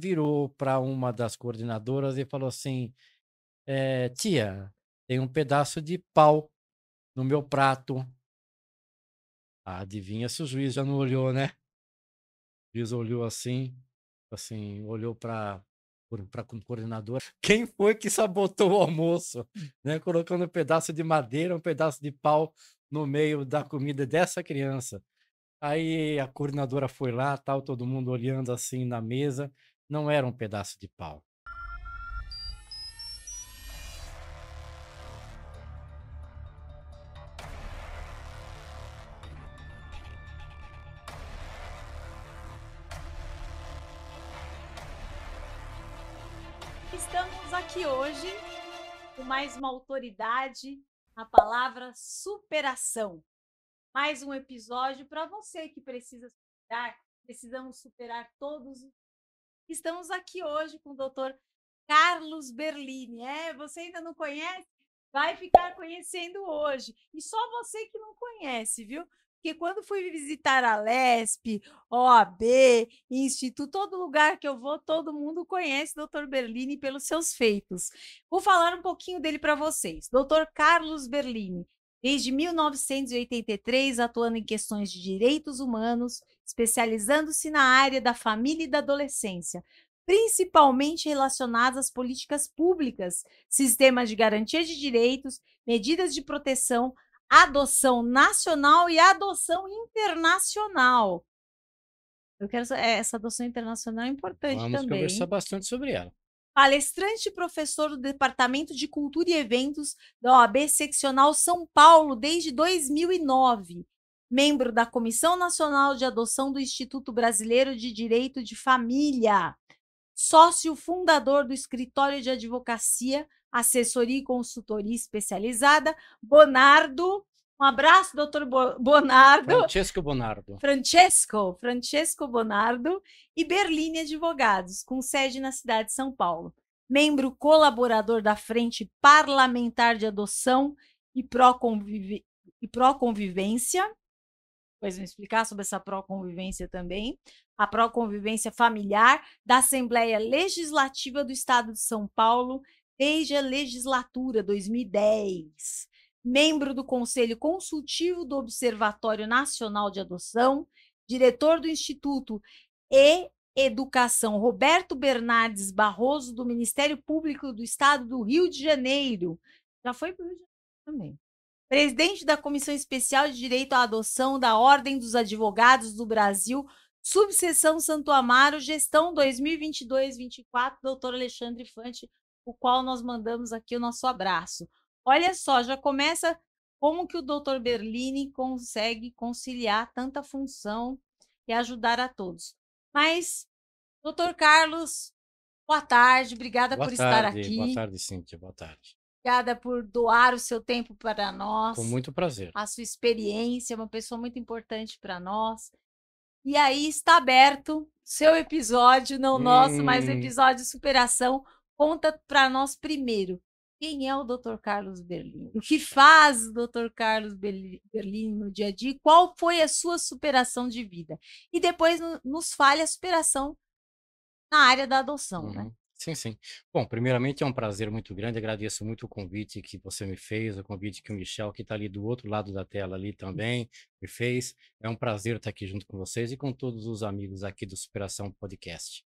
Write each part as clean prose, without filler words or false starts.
virou para uma das coordenadoras e falou assim: tia, tem um pedaço de pau no meu prato. Ah, adivinha se o juiz já não olhou, né? O juiz olhou assim, olhou para a coordenadora. Quem foi que sabotou o almoço? Né? Colocando um pedaço de madeira, um pedaço de pau no meio da comida dessa criança. Aí a coordenadora foi lá, tal, todo mundo olhando assim na mesa. Não era um pedaço de pau. Estamos aqui hoje com mais uma autoridade, a palavra superação. Mais um episódio para você que precisa superar, precisamos superar todos. Estamos aqui hoje com o doutor Carlos Berlini. Você ainda não conhece? Vai ficar conhecendo hoje. E só você que não conhece, viu? Porque quando fui visitar a LESP, OAB, Instituto, todo lugar que eu vou, todo mundo conhece o Dr. Berlini pelos seus feitos. Vou falar um pouquinho dele para vocês. Dr. Carlos Berlini, desde 1983, atuando em questões de direitos humanos, especializando-se na área da família e da adolescência, principalmente relacionadas às políticas públicas, sistemas de garantia de direitos, medidas de proteção, adoção nacional e adoção internacional. Essa adoção internacional é importante Vamos também, conversar hein? bastante sobre ela. Palestrante e professor do Departamento de Cultura e Eventos da OAB Seccional São Paulo desde 2009. Membro da Comissão Nacional de Adoção do Instituto Brasileiro de Direito de Família. Sócio fundador do Escritório de Advocacia, Assessoria e Consultoria Especializada, Bonardo. Um abraço, doutor Bonardo. Francesco Bonardo. Francesco Bonardo e Berlini Advogados, com sede na cidade de São Paulo. Membro colaborador da Frente Parlamentar de Adoção e Pró-Convivência. Depois vou explicar sobre essa pró-convivência também. A pró-convivência familiar da Assembleia Legislativa do Estado de São Paulo desde a legislatura 2010. Membro do Conselho Consultivo do Observatório Nacional de Adoção, diretor do Instituto e Educação Roberto Bernardes Barroso, do Ministério Público do Estado do Rio de Janeiro. Já foi para o Rio de Janeiro também. Presidente da Comissão Especial de Direito à Adoção da Ordem dos Advogados do Brasil, subseção Santo Amaro, gestão 2022-24, doutor Alexandre Fante, o qual nós mandamos aqui o nosso abraço. Olha só, já começa como que o doutor Berlini consegue conciliar tanta função e ajudar a todos. Mas, doutor Carlos, boa tarde, obrigada por estar aqui. Boa tarde, Cíntia, boa tarde. Obrigada por doar o seu tempo para nós. Com muito prazer. A sua experiência, uma pessoa muito importante para nós. E aí está aberto seu episódio, não nosso, mas o episódio de superação. Conta para nós primeiro, quem é o Dr. Carlos Berlini? O que faz o Dr. Carlos Berlini no dia a dia? Qual foi a sua superação de vida? E depois nos fale a superação na área da adoção, né? Sim, sim. Bom, primeiramente é um prazer muito grande, agradeço muito o convite que você me fez, o convite que o Michel, que está ali do outro lado da tela ali também, me fez. É um prazer estar aqui junto com vocês e com todos os amigos aqui do Superação Podcast.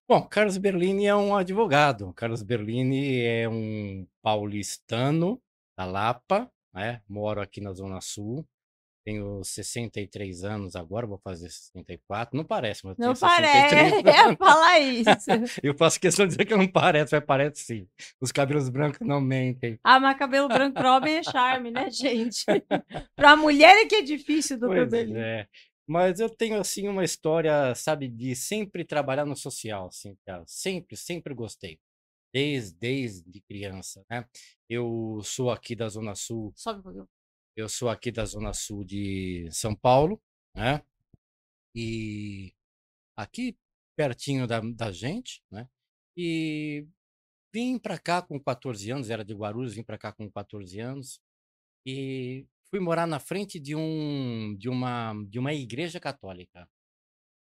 Bom, Carlos Berlini é um advogado. Carlos Berlini é um paulistano da Lapa, né? Moro aqui na Zona Sul. Tenho 63 anos agora, vou fazer 64. Não parece, mas eu tenho Não 63 parece, anos. fala isso. Eu faço questão de dizer que não parece, mas parece sim. Os cabelos brancos não mentem. Ah, mas cabelo branco para homem é charme, né, gente? Para mulher é que é difícil, doutor Pois Berlim. é. Mas eu tenho, assim, uma história, sabe, de sempre trabalhar no social, assim, cara. Sempre gostei. Desde criança, né? Eu sou aqui da Zona Sul. Sobe um pouquinho. Eu sou aqui da Zona Sul de São Paulo, né? E aqui pertinho da gente, né? E vim para cá com 14 anos, era de Guarulhos, vim para cá com 14 anos e fui morar na frente de uma igreja católica.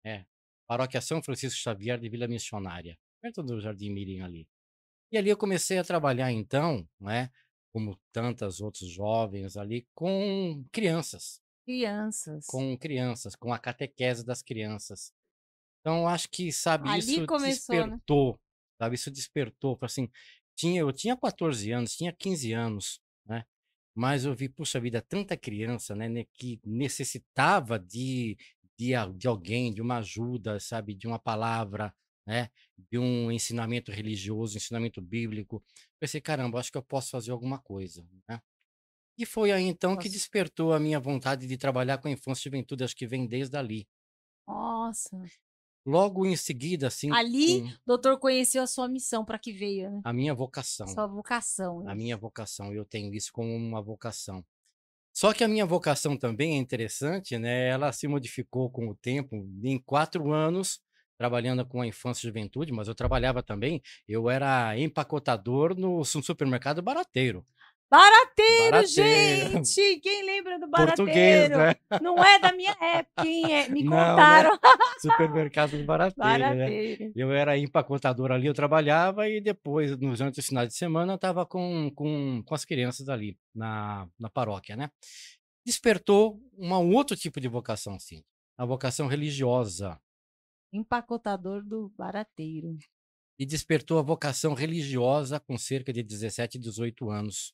É. Paróquia São Francisco Xavier de Vila Missionária, perto do Jardim Mirim ali. E ali eu comecei a trabalhar então, né, como tantos outros jovens ali, Crianças. com a catequese das crianças. Então acho que, sabe, Ali começou, né? isso despertou, falei assim, eu tinha 14 anos, tinha 15 anos, né, mas eu vi, puxa vida, tanta criança, né, que necessitava de alguém, de uma ajuda, sabe, de uma palavra, né, de um ensinamento religioso, ensinamento bíblico. Pensei: "Caramba, acho que eu posso fazer alguma coisa", né. E foi aí então que Nossa. despertou a minha vontade de trabalhar com a infância e juventude, acho que vem desde ali. Nossa. Logo em seguida, assim, Ali, com o doutor conheceu a sua missão para que veio, né? a minha vocação. Sua vocação, A minha isso. vocação, eu tenho isso como uma vocação. Só que a minha vocação também é interessante, né, ela se modificou com o tempo. Em 4 anos trabalhando com a infância e juventude, mas eu trabalhava também, eu era empacotador no supermercado Barateiro. Barateiro, Barateiro, gente! Quem lembra do português, Barateiro? né. Não é da minha época, hein? Me Não, né. contaram. Supermercado Barateiro, né. Barateiro. Eu era empacotador ali, eu trabalhava e depois, durante os finais de semana, eu estava com as crianças ali na paróquia, né. Despertou um outro tipo de vocação, sim, a vocação religiosa, Empacotador do Barateiro. e despertou a vocação religiosa com cerca de 17, 18 anos.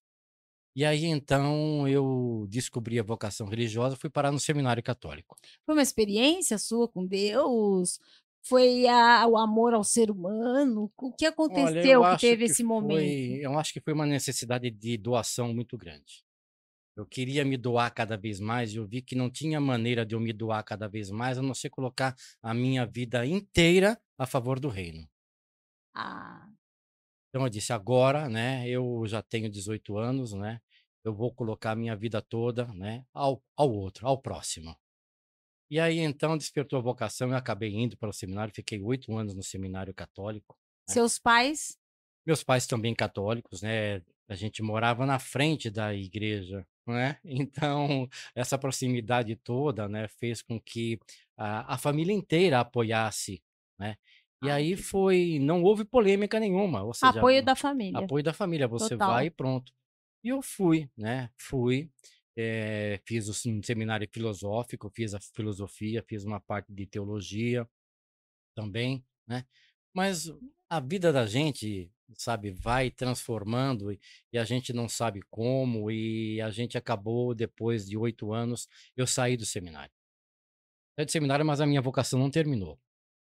E aí, então, eu descobri a vocação religiosa, fui parar no seminário católico. Foi uma experiência sua com Deus? Foi o amor ao ser humano? O que Olha, aconteceu que teve esse momento? eu acho que foi uma necessidade de doação muito grande. Eu queria me doar cada vez mais e eu vi que não tinha maneira de eu me doar cada vez mais, a não ser colocar a minha vida inteira a favor do reino. Ah, Então eu disse: "Agora, né, eu já tenho 18 anos, né, eu vou colocar a minha vida toda, né, ao outro, ao próximo". E aí então despertou a vocação, eu acabei indo para o seminário, fiquei 8 anos no seminário católico, né. seus pais? Meus pais também católicos, né, a gente morava na frente da igreja, né, então essa proximidade toda, né, fez com que a família inteira apoiasse, né. E Ai, aí que bom. não houve polêmica nenhuma, ou seja, Apoio da família, apoio da família, você vai total. e pronto. E eu fui, né, fiz um seminário filosófico, fiz a filosofia, fiz uma parte de teologia também, né. Mas a vida da gente, sabe, vai transformando e a gente não sabe como, e a gente acabou depois de 8 anos, eu saí do seminário. Saí do seminário, mas a minha vocação não terminou.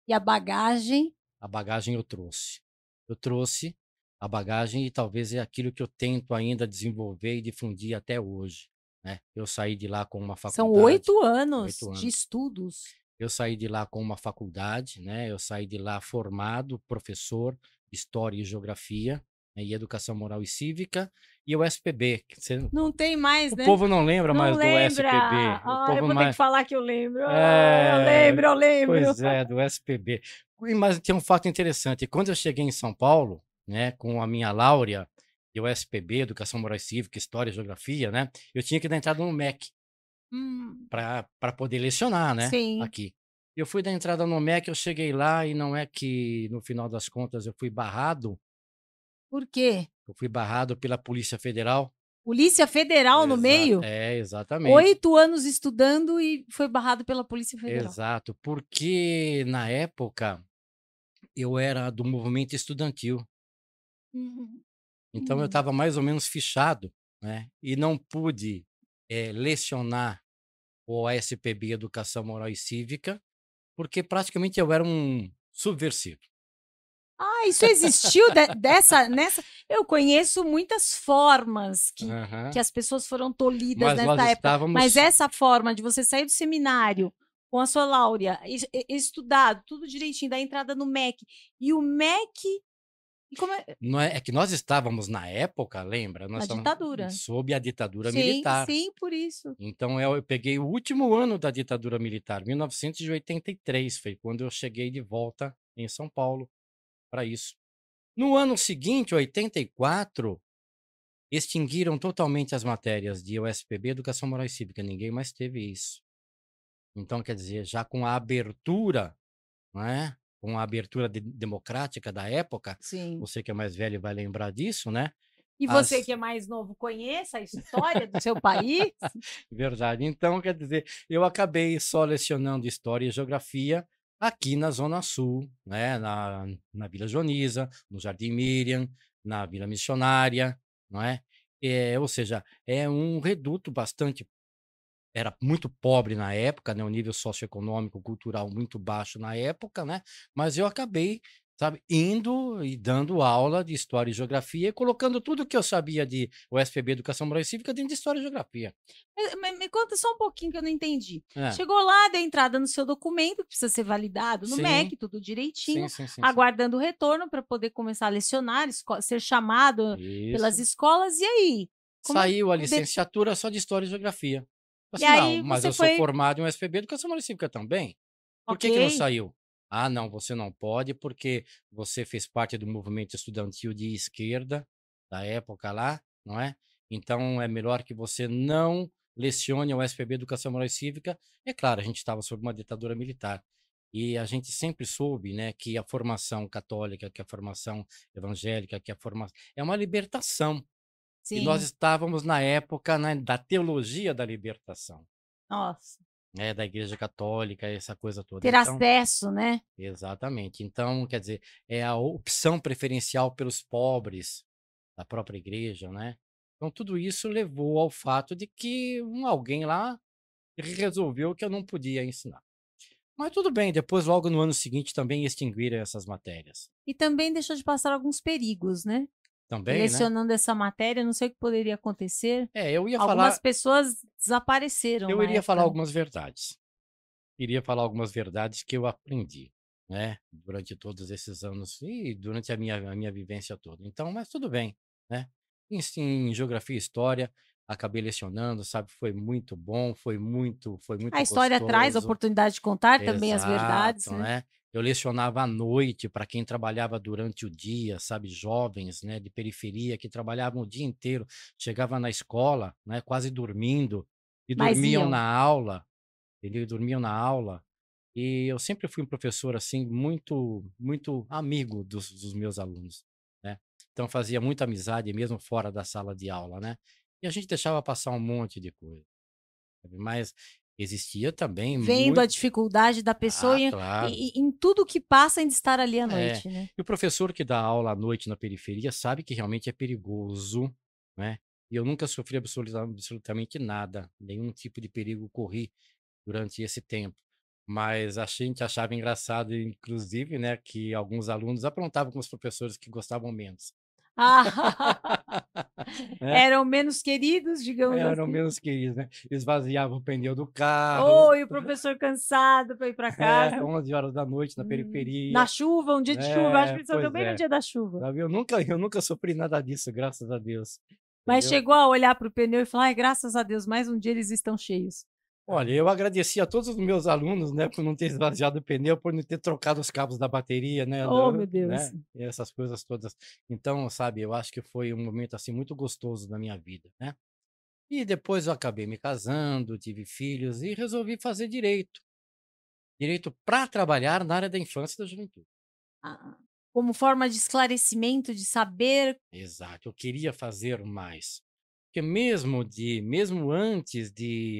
E a bagagem? A bagagem eu trouxe. Eu trouxe a bagagem e talvez é aquilo que eu tento ainda desenvolver e difundir até hoje, né. Eu saí de lá com uma São faculdade, 8 anos 8 de anos. estudos. Eu saí de lá com uma faculdade, né, eu saí de lá formado, professor de História e Geografia, né, e Educação Moral e Cívica, e o SPB, que você Não tem mais, o né? povo não lembra Não mais do lembra? SPB, o Eu povo vou ter que mais falar que eu lembro. Eu é, lembro, eu lembro. pois é, do SPB. Mas tem um fato interessante, quando eu cheguei em São Paulo, né, com a minha Láurea e o SPB, Educação Moral e Cívica, História e Geografia, né, eu tinha que dar entrada no MEC. Hum, Para poder lecionar, né, sim. aqui. Eu fui dar entrada no MEC, eu cheguei lá e não é que no final das contas Por quê? eu fui barrado pela Polícia Federal. Polícia Federal no meio? Exatamente, 8 anos estudando e foi barrado pela Polícia Federal. exato, porque na época eu era do movimento estudantil, Uhum. então eu Hum. estava mais ou menos fichado, né, e não pude, lecionar o ASPB Educação Moral e Cívica, porque praticamente eu era um subversivo. Ah, isso existiu dessa nessa eu conheço muitas formas que Aham. as pessoas foram tolhidas Mas nós nessa época, mas estávamos essa forma de você sair do seminário com a sua Láurea, estudado, tudo direitinho, dar entrada no MEC, e o MEC e como é não é que nós estávamos na época, lembra, nós na estávamos ditadura. sob a ditadura Sim, militar. sim, por isso. Então eu peguei o último ano da ditadura militar, 1983 foi quando eu cheguei de volta em São Paulo para isso. No ano seguinte, 84, extinguiram totalmente as matérias de USPB, Educação Moral e Cívica, ninguém mais teve isso. Então quer dizer, já com a abertura não é? Com a abertura democrática da época, Sim. você que é mais velho vai lembrar disso, né? E você que é mais novo, conheça a história do seu país? Verdade. Então, quer dizer, eu acabei só lecionando História e Geografia aqui na Zona Sul, né, na Vila Joaniza, no Jardim Miriam, na Vila Missionária, não é? Ou seja, é um reduto bastante era muito pobre na época, né, o nível socioeconômico, cultural muito baixo na época, né, mas eu acabei, sabe, indo e dando aula de História e Geografia e colocando tudo que eu sabia de USPB Educação Moral e Cívica dentro de História e Geografia. Me conta só um pouquinho que eu não entendi. É. Chegou lá, deu entrada no seu documento, que precisa ser validado no Sim, MEC, tudo sim, direitinho, sim, sim, sim. aguardando o retorno para poder começar a lecionar, ser chamado pelas Isso. escolas, e aí? Como é Saiu a o de licenciatura só de História e Geografia. e Assim: "Não, aí mas você eu sou foi formado em USPB Educação Moral e Cívica também. Por que não ok, saiu?". "Ah, não, você não pode, porque você fez parte do movimento estudantil de esquerda, da época lá, não é? Então é melhor que você não lecione a USPB Educação Moral e Cívica". É claro, a gente estava sob uma ditadura militar, e a gente sempre soube, né, que a formação católica, que a formação evangélica, que a forma é uma libertação. E nós sim, estávamos na época, né, da teologia da libertação, nossa, né, da Igreja Católica, essa coisa toda. ter Então acesso, né? exatamente. Então, quer dizer, é a opção preferencial pelos pobres da própria igreja, né. Então tudo isso levou ao fato de que alguém lá resolveu que eu não podia ensinar. Mas tudo bem, depois logo no ano seguinte também extinguiram essas matérias. E também deixou de passar alguns perigos, né? Que Também, né. lecionando essa matéria, não sei o que poderia acontecer, É, algumas pessoas desapareceram eu na iria falar época, né? algumas verdades. Iria falar algumas verdades que eu aprendi, né, durante todos esses anos e durante a minha vivência toda. Então, mas tudo bem, né. Em geografia e história, acabei lecionando, sabe, foi muito bom, foi A muito história traz a gostoso. oportunidade de contar também as verdades, Exato, né. né. Eu lecionava à noite para quem trabalhava durante o dia, sabe, jovens, né, de periferia que trabalhavam o dia inteiro, chegava na escola, né, quase dormindo, e Mas dormiam iam. na aula. Eles dormiam na aula, e eu sempre fui um professor, assim, muito amigo dos meus alunos, né. Então fazia muita amizade mesmo fora da sala de aula, né. E a gente deixava passar um monte de coisa, sabe, mas existia também Vendo a muito dificuldade da pessoa ah, e claro. em tudo que passa em estar ali à É. noite, né. E o professor que dá aula à noite na periferia sabe que realmente é perigoso, né, e eu nunca sofri absolutamente nada, nenhum tipo de perigo corri durante esse tempo. Mas a gente achava engraçado, inclusive, né, que alguns alunos aprontavam com os professores que gostavam menos. Ah, Né, eram menos queridos, digamos eram assim. menos queridos, né. Esvaziavam o pneu do carro, Oh, e o professor cansado para ir para casa. 11 horas da noite na Na periferia. chuva, um dia de chuva, acho que eles Pois também no é. dia da chuva. Sabe, eu nunca sofri nada disso, graças a Deus, Mas entendeu. chegou a olhar para o pneu e falar: "Ai, graças a Deus, mais um dia eles estão cheios". Olha, eu agradeci a todos os meus alunos, né, por não ter esvaziado o pneu, por não ter trocado os cabos da bateria, né, Oh, meu Deus. e essas coisas todas. Então, sabe, eu acho que foi um momento, assim, muito gostoso na minha vida, né. E depois eu acabei me casando, tive filhos e resolvi fazer direito. Direito para trabalhar na área da infância e da juventude. Ah, como forma de esclarecimento, de saber. Exato, eu queria fazer mais. Porque mesmo antes de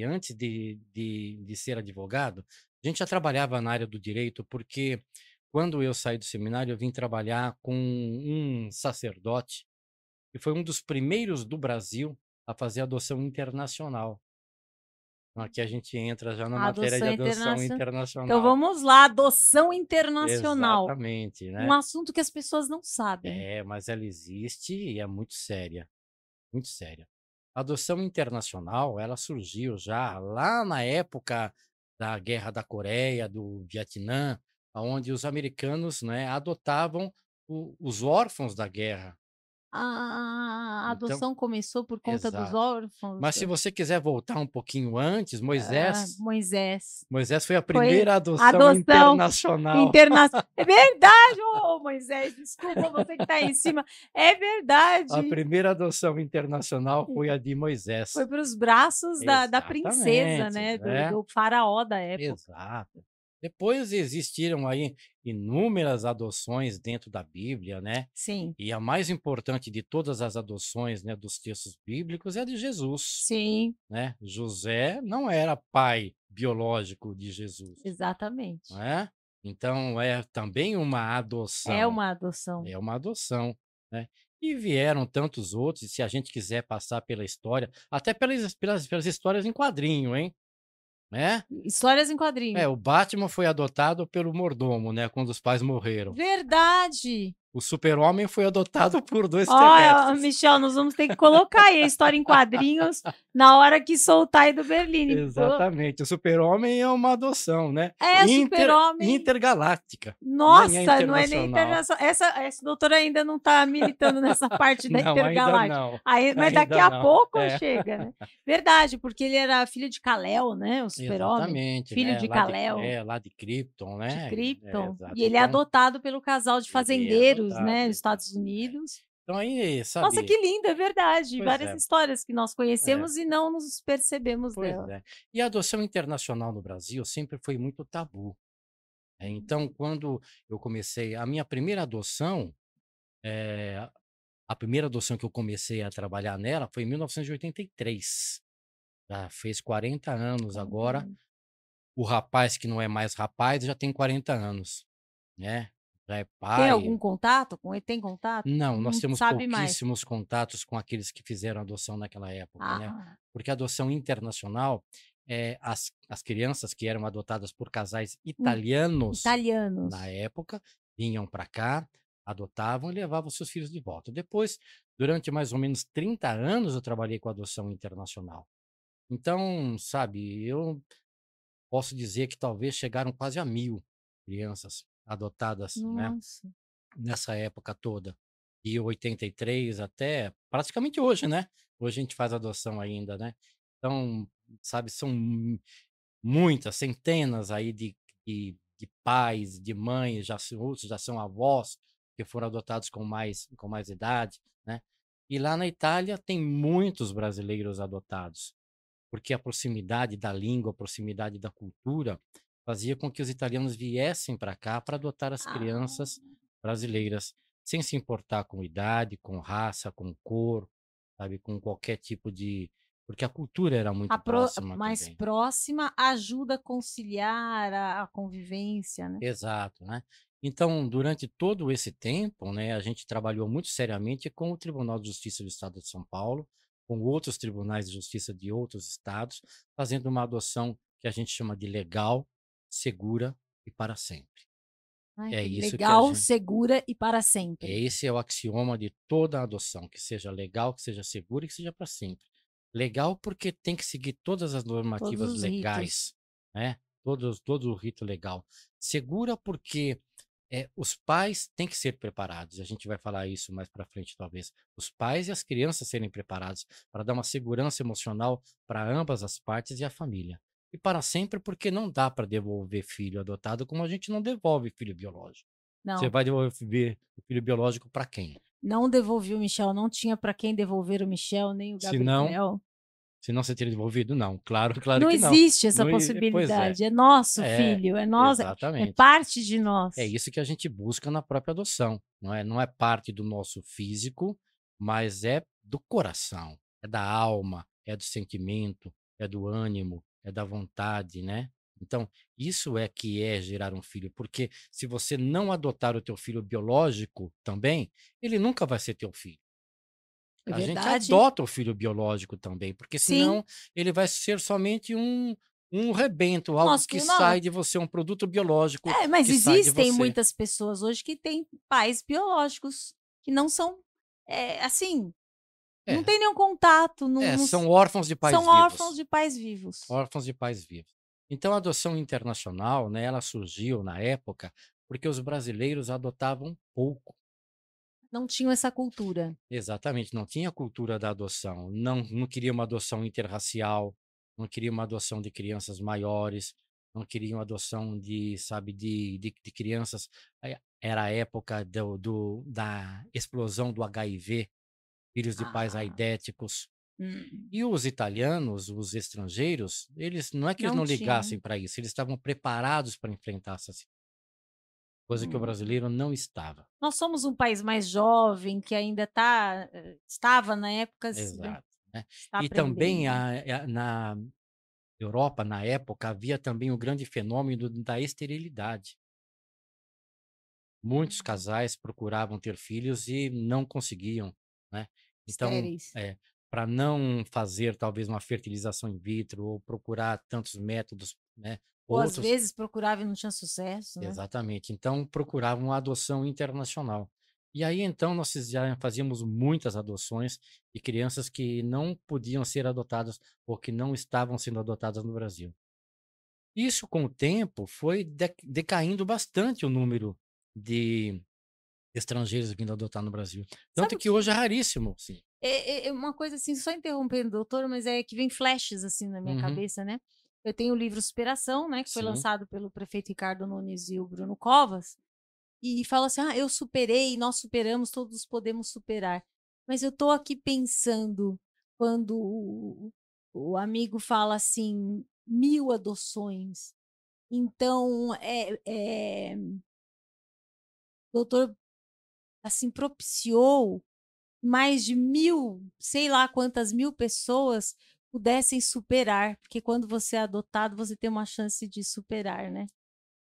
ser advogado, a gente já trabalhava na área do direito, porque quando eu saí do seminário, eu vim trabalhar com um sacerdote, que foi um dos primeiros do Brasil a fazer adoção internacional. Então aqui a gente entra já na A matéria de adoção adoção internacional. Então internacional. vamos lá, adoção internacional, Exatamente, um né. assunto que as pessoas não sabem. É, mas ela existe e é muito séria. Muito séria. A adoção internacional, ela surgiu já lá na época da Guerra da Coreia, do Vietnã, aonde os americanos, né, adotavam os órfãos da guerra. A Então adoção começou por conta dos exato. órfãos, Mas se você quiser voltar um pouquinho antes, Moisés Moisés. Moisés foi a Foi primeira a adoção adoção internacional. interna é verdade, ô Moisés, desculpa, você que está aí em cima. É A verdade. primeira adoção internacional foi a de Moisés. Foi para os braços da princesa, Exatamente, né, do né. do faraó da época. Exato. Depois existiram aí inúmeras adoções dentro da Bíblia, né? Sim, E a mais importante de todas as adoções, né, dos textos bíblicos é a de Jesus, sim, né? José não era pai biológico de Jesus, não exatamente. é? Então é também uma É adoção, uma adoção. é uma adoção, né? E vieram tantos outros, e se a gente quiser passar pela história, até pelas histórias em quadrinho, hein? Né? Histórias em quadrinho. O Batman foi adotado pelo mordomo, né, quando os pais morreram. Verdade! O Super-Homem foi adotado por 2 Ó, terrestres. Michel, nós vamos ter que colocar aí a história em quadrinhos na hora que soltar aí do Berline. Exatamente, o Super-Homem é uma adoção, né, É, Super-Homem. intergaláctica, nem é Nossa, não é nem internacional. internacional. Essa doutora ainda não está militando nessa parte da Não, ainda intergaláctica. não, Aí, mas daqui ainda a não. pouco chega, né? Verdade, porque ele era filho de Kal-El, né? O Super-Homem. Exatamente, Filho né, de Kal-El, lá de Krypton, de né, Krypton. exato, E ele é então, adotado pelo casal de ele é fazendeiros, adotado, né? Nos exato, Estados Unidos. Então aí, Nossa, sabe que lindo, é verdade. pois Várias é, histórias que nós é. conhecemos e não nos percebemos Pois dela. é. E a adoção internacional no Brasil sempre foi muito tabu, né, então quando eu comecei a minha primeira adoção, eh, a primeira adoção que eu comecei a trabalhar nela foi em 1983, já fez 40 anos 40 agora, anos. o rapaz que não é mais rapaz já tem 40 anos, né, já é Tem algum pai. contato com ele? Tem contato? Não, nós Não temos sabe mais. pouquíssimos contatos com aqueles que fizeram adoção naquela época, né, Ah, porque a adoção internacional, as crianças que eram adotadas por casais hum, italianos, na italianos. época, vinham para cá, adotavam e levavam seus filhos de volta. Depois, durante mais ou menos 30 anos, eu trabalhei com adoção internacional. Então, sabe, eu posso dizer que talvez chegaram quase a 1000 crianças adotadas, né, Nossa. nessa época toda. De 83 até praticamente hoje, né. Hoje a gente faz adoção ainda, né. Então, sabe, são muitas, centenas aí de pais, de mães, outros já são avós, que foram adotados com mais idade, né. E lá na Itália tem muitos brasileiros adotados, porque a proximidade da língua, a proximidade da cultura, fazia com que os italianos viessem para cá para adotar as Ah, crianças brasileiras, sem se importar com idade, com raça, com cor, sabe, com qualquer tipo de porque a cultura era a muito pro próxima mais também. próxima ajuda a conciliar a convivência, né. Exato, né. Então, durante todo esse tempo, né, a gente trabalhou muito seriamente com o Tribunal de Justiça do Estado de São Paulo, com outros tribunais de justiça de outros estados, fazendo uma adoção que a gente chama de legal, segura e para sempre. Ai, É que isso que a legal, gente segura e para sempre. esse é o axioma de toda a adoção, que seja legal, que seja segura e que seja para sempre. Legal, porque tem que seguir todas as Todos normativas os ritos. legais, né, todo o rito legal. Segura, porque, os pais têm que ser preparados, a gente vai falar isso mais para frente talvez. Os pais e as crianças serem preparados para dar uma segurança emocional para ambas as partes e a família. E para sempre, porque não dá para devolver filho adotado como a gente não devolve filho biológico. Você Não, vai devolver o filho biológico para quem? não devolvi o Michel, não tinha para quem devolver o Michel, nem o Se não Gabriel. se não você teria devolvido? Não, claro, claro Não que não. existe essa Não e pois é. possibilidade, é nosso É, filho, é nossa, é exatamente. parte de É nós. isso que a gente busca na própria adoção, não é parte do nosso físico, mas é do coração, é da alma, é do sentimento, é do ânimo, é da vontade, né. Então, isso é que é gerar um filho, porque se você não adotar o teu filho biológico também, ele nunca vai ser teu filho. É A gente verdade? adota o filho biológico também, porque Sim. senão ele vai ser somente um rebento, algo que Nosso nó sai de você, um produto biológico mas que sai de existem você. muitas pessoas hoje que têm pais biológicos, que não são, assim, não É, tem nenhum contato, não são órfãos de pais são órfãos vivos, de pais vivos. órfãos de pais vivos. Então a adoção internacional, né, ela surgiu na época, porque os brasileiros adotavam pouco. Não tinham essa cultura. Exatamente, não tinha cultura da adoção, não queria uma adoção interracial, não queria uma adoção de crianças maiores, não queriam adoção de, sabe, de crianças, era a época da explosão do HIV, filhos de pais Ah, aidéticos. Hum, E os italianos, os estrangeiros, eles não é que eles não não tinham. ligassem para isso, eles estavam preparados para enfrentar essa coisa que o Hum. brasileiro não estava. Nós somos um país mais jovem que ainda estava na época, Exato, né. está E também aprendendo. na Europa, na época, havia também o grande fenômeno da esterilidade. Muitos Hum. casais procuravam ter filhos e não conseguiam, né. Então, Estéreis. para não fazer talvez uma fertilização in vitro ou procurar tantos métodos, né, Ou às outros. vezes procurava e não tinha sucesso, né. Exatamente. Então procuravam a adoção internacional. E aí então nós já fazíamos muitas adoções de crianças que não podiam ser adotadas ou que não estavam sendo adotadas no Brasil. Isso com o tempo foi decaindo bastante o número de estrangeiros vindo adotar no Brasil. Sabe Tanto o que que hoje é raríssimo, sim. é uma coisa, assim, só interrompendo, doutor, mas é que vem flashes, assim, na minha Uhum, cabeça, né. Eu tenho o livro Superação, né, que foi sim. lançado pelo prefeito Ricardo Nunes e o Bruno Covas, e fala assim: "Ah, eu superei, nós superamos, todos podemos superar". Mas eu tô aqui pensando, quando o amigo fala assim: 1000 adoções, então, o doutor, assim, propiciou mais de 1000, sei lá quantas 1000 pessoas pudessem superar, porque quando você é adotado, você tem uma chance de superar, né.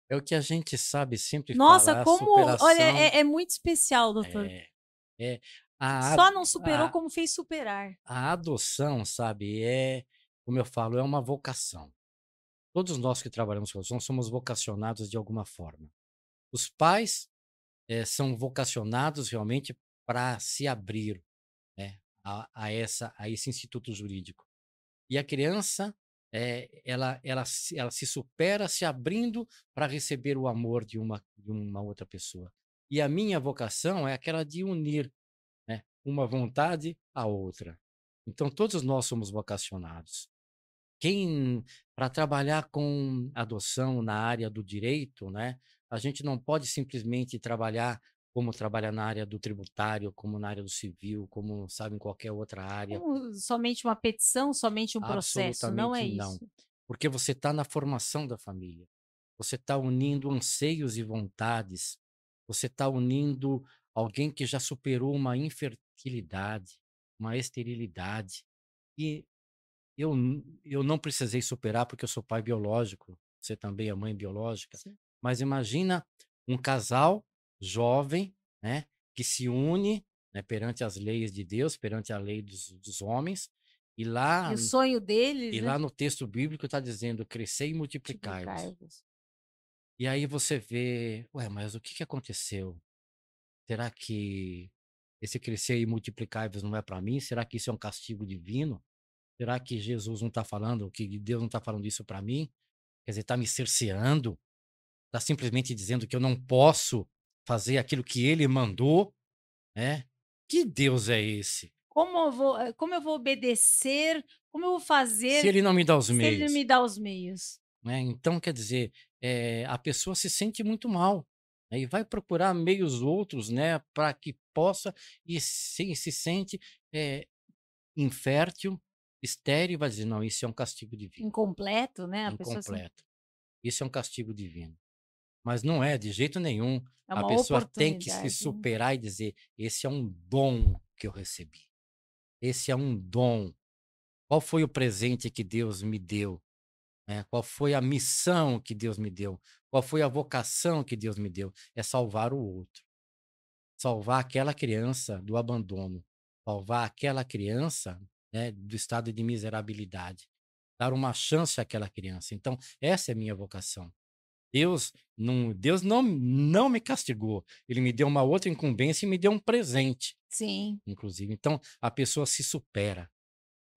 É o que a gente sabe sempre Nossa, falar, a como olha, superação é muito especial, doutor. é é a Só não superou, a como fez superar. A adoção, sabe, como eu falo, é uma vocação. Todos nós que trabalhamos com adoção somos vocacionados de alguma forma. Os pais, são vocacionados realmente para se abrir, né, a esse instituto jurídico. E a criança, ela se supera se abrindo para receber o amor de uma outra pessoa. E a minha vocação é aquela de unir, né, uma vontade à outra. Então todos nós somos vocacionados. Quem Para trabalhar com adoção na área do direito, né, a gente não pode simplesmente trabalhar como trabalha na área do tributário, como na área do civil, como, sabe, em qualquer outra área. Como somente uma petição, somente um processo, não Absolutamente é não. isso. Porque você está na formação da família. Você está unindo anseios e vontades. Você está unindo alguém que já superou uma infertilidade, uma esterilidade. E eu não precisei superar, porque eu sou pai biológico, você também é mãe biológica, Sim. mas imagina um casal jovem, né, que se une, né, perante as leis de Deus, perante a lei dos homens, e E o sonho deles, né, lá no texto bíblico está dizendo: "Crescei e multiplicai-vos". multiplicar-vos. E aí você vê: "Ué, mas o que que aconteceu? Será que esse crescer e multiplicai-vos não é para mim? Será que isso é um castigo divino? Será que Jesus não está falando, que Deus não está falando isso para mim? Quer dizer, está me cerceando? Está simplesmente dizendo que eu não posso fazer aquilo que ele mandou, né? Que Deus é esse? Como eu vou obedecer, como eu vou Se fazer ele não me dá os se ele não meios, me dá os meios? né? Então, quer dizer, a pessoa se sente muito mal, né? E vai procurar meios outros, né, para que possa e se sente eh, infértil, estéril, e vai dizer: "Não, isso é um castigo divino, Incompleto, né, a pessoa se incompleto. Isso é um castigo divino". Mas não é, de jeito nenhum. é A uma pessoa tem que se oportunidade, né. superar e dizer: "Esse é um dom que eu recebi. Esse é um dom. Qual foi o presente que Deus me deu, né? Qual foi a missão que Deus me deu? Qual foi a vocação que Deus me deu? É salvar o outro, salvar aquela criança do abandono, salvar aquela criança, né, do estado de miserabilidade, dar uma chance àquela criança. Então, essa é a minha vocação. Deus não me castigou, ele me deu uma outra incumbência e me deu um presente, Sim. inclusive. Então, a pessoa se supera.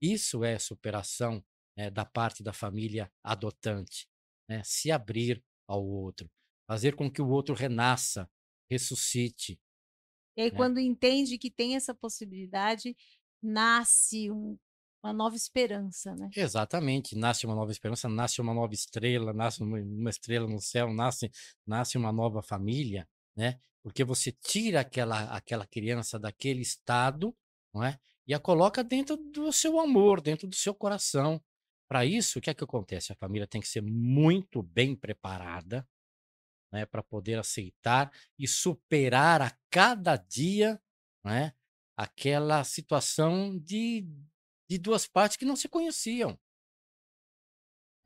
Isso é superação, da parte da família adotante, né, se abrir ao outro, fazer com que o outro renasça, ressuscite, E aí né. quando entende que tem essa possibilidade, nasce uma nova esperança, né. Exatamente, nasce uma nova esperança, nasce uma nova estrela, nasce uma estrela no céu, nasce uma nova família, né, porque você tira aquela criança daquele estado, não é, e a coloca dentro do seu amor, dentro do seu coração. Para isso, o que é que acontece? A família tem que ser muito bem preparada, né, para poder aceitar e superar a cada dia, né, aquela situação de 2 partes que não se conheciam,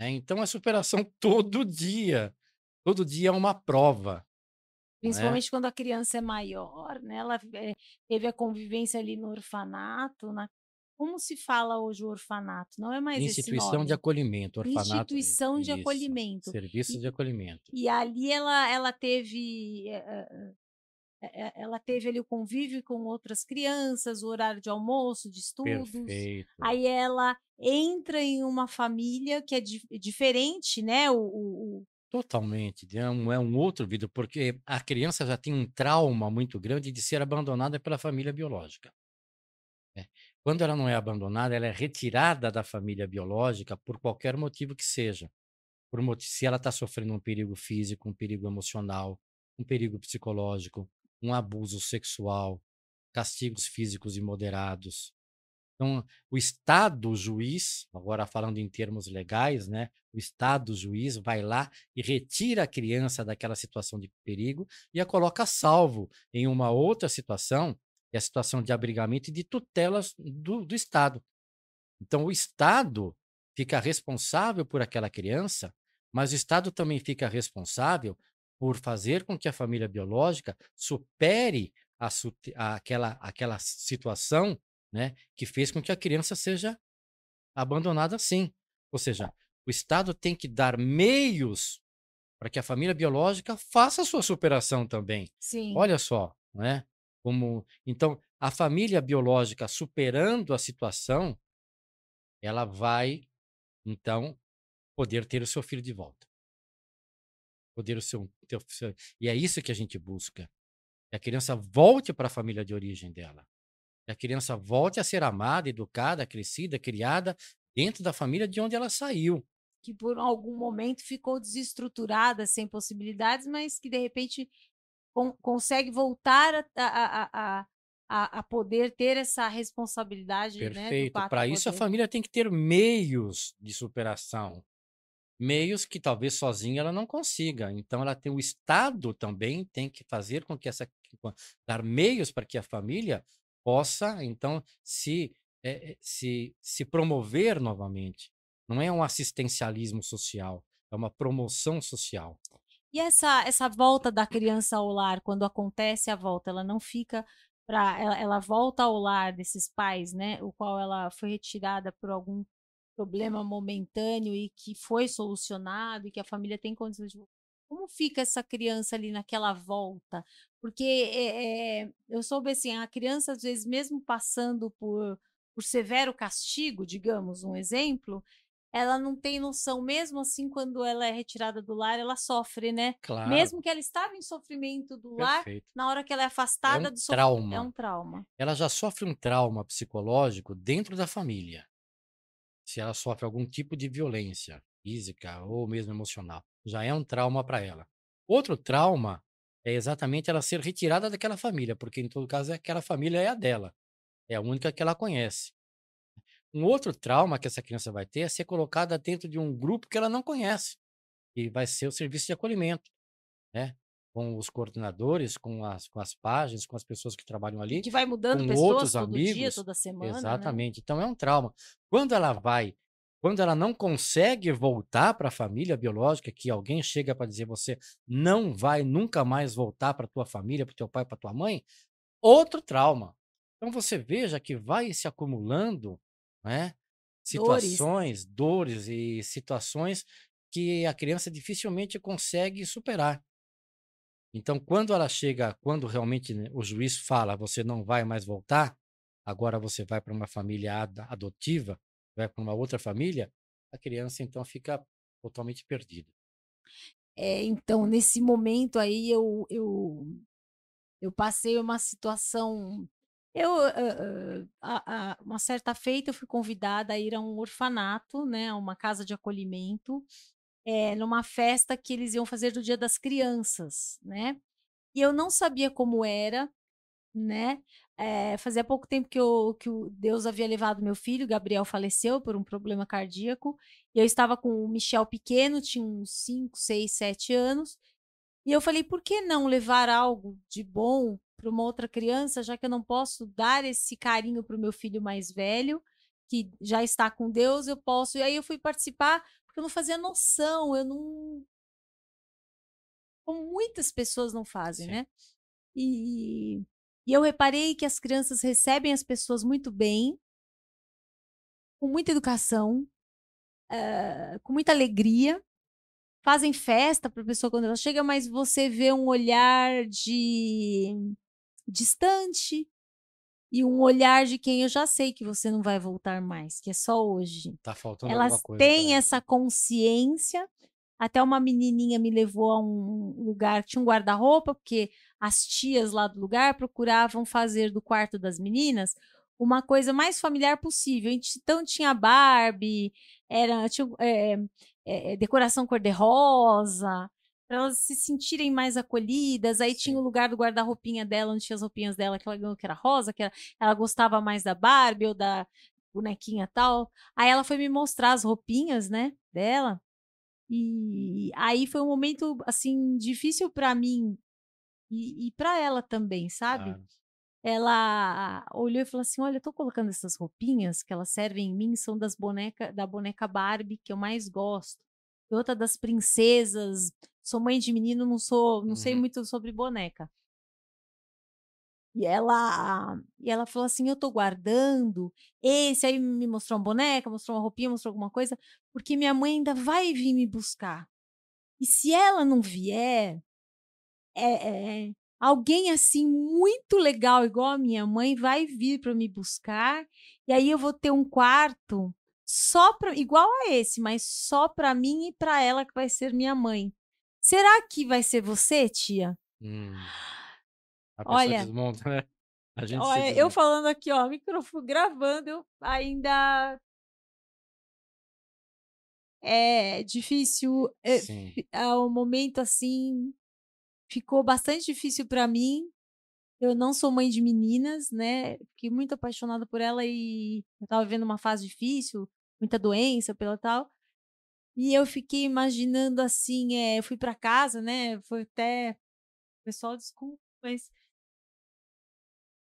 né. Então é superação todo dia é uma prova, né. Principalmente quando a criança é maior, né, ela, teve a convivência ali no orfanato, na como se fala hoje o orfanato? Não é mais esse Instituição de nome, acolhimento, orfanato instituição de isso, acolhimento. serviços de E acolhimento. e ali ela teve, ela teve ali o convívio com outras crianças, o horário de almoço, de estudos, Perfeito. aí ela entra em uma família que é diferente, né, Totalmente, é um outro vídeo, porque a criança já tem um trauma muito grande de ser abandonada pela família biológica, né. Quando ela não é abandonada, ela é retirada da família biológica por qualquer motivo que seja, se ela está sofrendo um perigo físico, um perigo emocional, um perigo psicológico, um abuso sexual, castigos físicos imoderados. Então, o Estado juiz, agora falando em termos legais, né, o Estado juiz vai lá e retira a criança daquela situação de perigo e a coloca a salvo em uma outra situação, que é a situação de abrigamento e de tutelas do Estado. Então, o Estado fica responsável por aquela criança, mas o Estado também fica responsável por fazer com que a família biológica supere aquela situação, né, que fez com que a criança seja abandonada assim. Ou seja, o Estado tem que dar meios para que a família biológica faça a sua superação também. sim. Olha só, né? Como então a família biológica superando a situação, ela vai então poder ter o seu filho de volta, poder o seu e é isso que a gente busca, que a criança volte para a família de origem dela, que a criança volte a ser amada, educada, crescida, criada dentro da família de onde ela saiu. Que por algum momento ficou desestruturada, sem possibilidades, mas que de repente consegue voltar a poder ter essa responsabilidade, né, do Perfeito. pátrio Para isso a poder. família tem que ter meios de superação, meios que talvez sozinha ela não consiga. Então ela tem o Estado também tem que fazer com que dar meios para que a família possa então se promover novamente. Não é um assistencialismo social, é uma promoção social. E essa volta da criança ao lar, quando acontece a volta, ela não fica para ela volta ao lar desses pais, né, o qual ela foi retirada por algum problema momentâneo e que foi solucionado e que a família tem condições de como fica essa criança ali naquela volta? Porque, eu soube assim, a criança às vezes mesmo passando por severo castigo, digamos, um exemplo, ela não tem noção, mesmo assim, quando ela é retirada do lar, ela sofre, né. Claro, Mesmo que ela estava em sofrimento do lar, perfeito. na hora que ela é É um afastada do é um trauma. trauma. Ela já sofre um trauma psicológico dentro da família. Se ela sofre algum tipo de violência física ou mesmo emocional, já é um trauma para ela. Outro trauma é exatamente ela ser retirada daquela família, porque em todo caso aquela família é a dela, é a única que ela conhece. Um outro trauma que essa criança vai ter é ser colocada dentro de um grupo que ela não conhece, e vai ser o serviço de acolhimento, né? Com os coordenadores, com as páginas, com as pessoas que trabalham E ali, que vai mudando com pessoas outros todo dia, amigos. toda semana, né. Exatamente. Então é um trauma. Quando ela vai quando ela não consegue voltar para a família biológica, que alguém chega para dizer: "Você não vai nunca mais voltar para tua família, para o teu pai, para tua mãe", outro trauma. Então você veja que vai se acumulando, né, Dores. situações, dores e situações que a criança dificilmente consegue superar. Então, quando realmente, né, o juiz fala: "Você não vai mais voltar, agora você vai para uma família adotiva, vai para uma outra família", a criança então fica totalmente perdida. Então nesse momento aí eu passei uma situação eu, uma certa feita eu fui convidada a ir a um orfanato, né, a uma casa de acolhimento, numa festa que eles iam fazer do Dia das Crianças, né. E eu não sabia como era, né. Fazia pouco tempo que o Deus havia levado meu filho, Gabriel faleceu por um problema cardíaco, e eu estava com o Michel pequeno, tinha uns 5, 6, 7 anos, e eu falei: "Por que não levar algo de bom para uma outra criança, já que eu não posso dar esse carinho para o meu filho mais velho, que já está com Deus, eu posso". E aí eu fui participar, porque eu não fazia noção, eu não, como muitas pessoas não fazem, Sim, né. E e eu reparei que as crianças recebem as pessoas muito bem, com muita educação, com muita alegria, fazem festa para a pessoa quando ela chega, mas você vê um olhar de distante e um olhar de quem eu já sei que você não vai voltar mais, que é só hoje. tá faltando alguma Elas coisa para têm ela. essa consciência. Até uma menininha me levou a um lugar, tinha um guarda-roupa, porque as tias lá do lugar procuravam fazer do quarto das meninas uma coisa mais familiar possível. Então tinha Barbie, tinha, decoração cor-de-rosa, para elas se sentirem mais acolhidas. Aí tinha o Sim. lugar do guarda-roupinha dela, onde tinha as roupinhas dela que ela ganhou, que era rosa, ela gostava mais da Barbie ou da bonequinha tal. Aí ela foi me mostrar as roupinhas, né, dela, e aí foi um momento, assim, difícil para mim e para ela também, sabe. Claro. Ela olhou e falou assim: "Olha, eu tô colocando essas roupinhas que elas servem em mim, são da boneca Barbie que eu mais gosto, e outra das princesas, sou mãe de menino, não sei Uhum. muito sobre boneca". E ela falou assim: "Eu tô guardando esse", aí me mostrou uma boneca, mostrou uma roupinha, mostrou alguma coisa, "porque minha mãe ainda vai vir me buscar. E se ela não vier, alguém, assim, muito legal igual a minha mãe vai vir para me buscar, e aí eu vou ter um quarto só para igual a esse, mas só para mim e para ela que vai ser minha mãe. Será que vai ser você, tia?". Hum. A pessoa Olha, desmonta, né? A gente se olha, eu desmonta. falando aqui, ó, microfone gravando, eu ainda é difícil, Sim. o momento, assim, ficou bastante difícil para mim. Eu não sou mãe de meninas, né, fiquei muito apaixonada por ela e eu estava vivendo uma fase difícil, muita doença pela tal, e eu fiquei imaginando assim, eu fui para casa, né, foi até pessoal desculpa, mas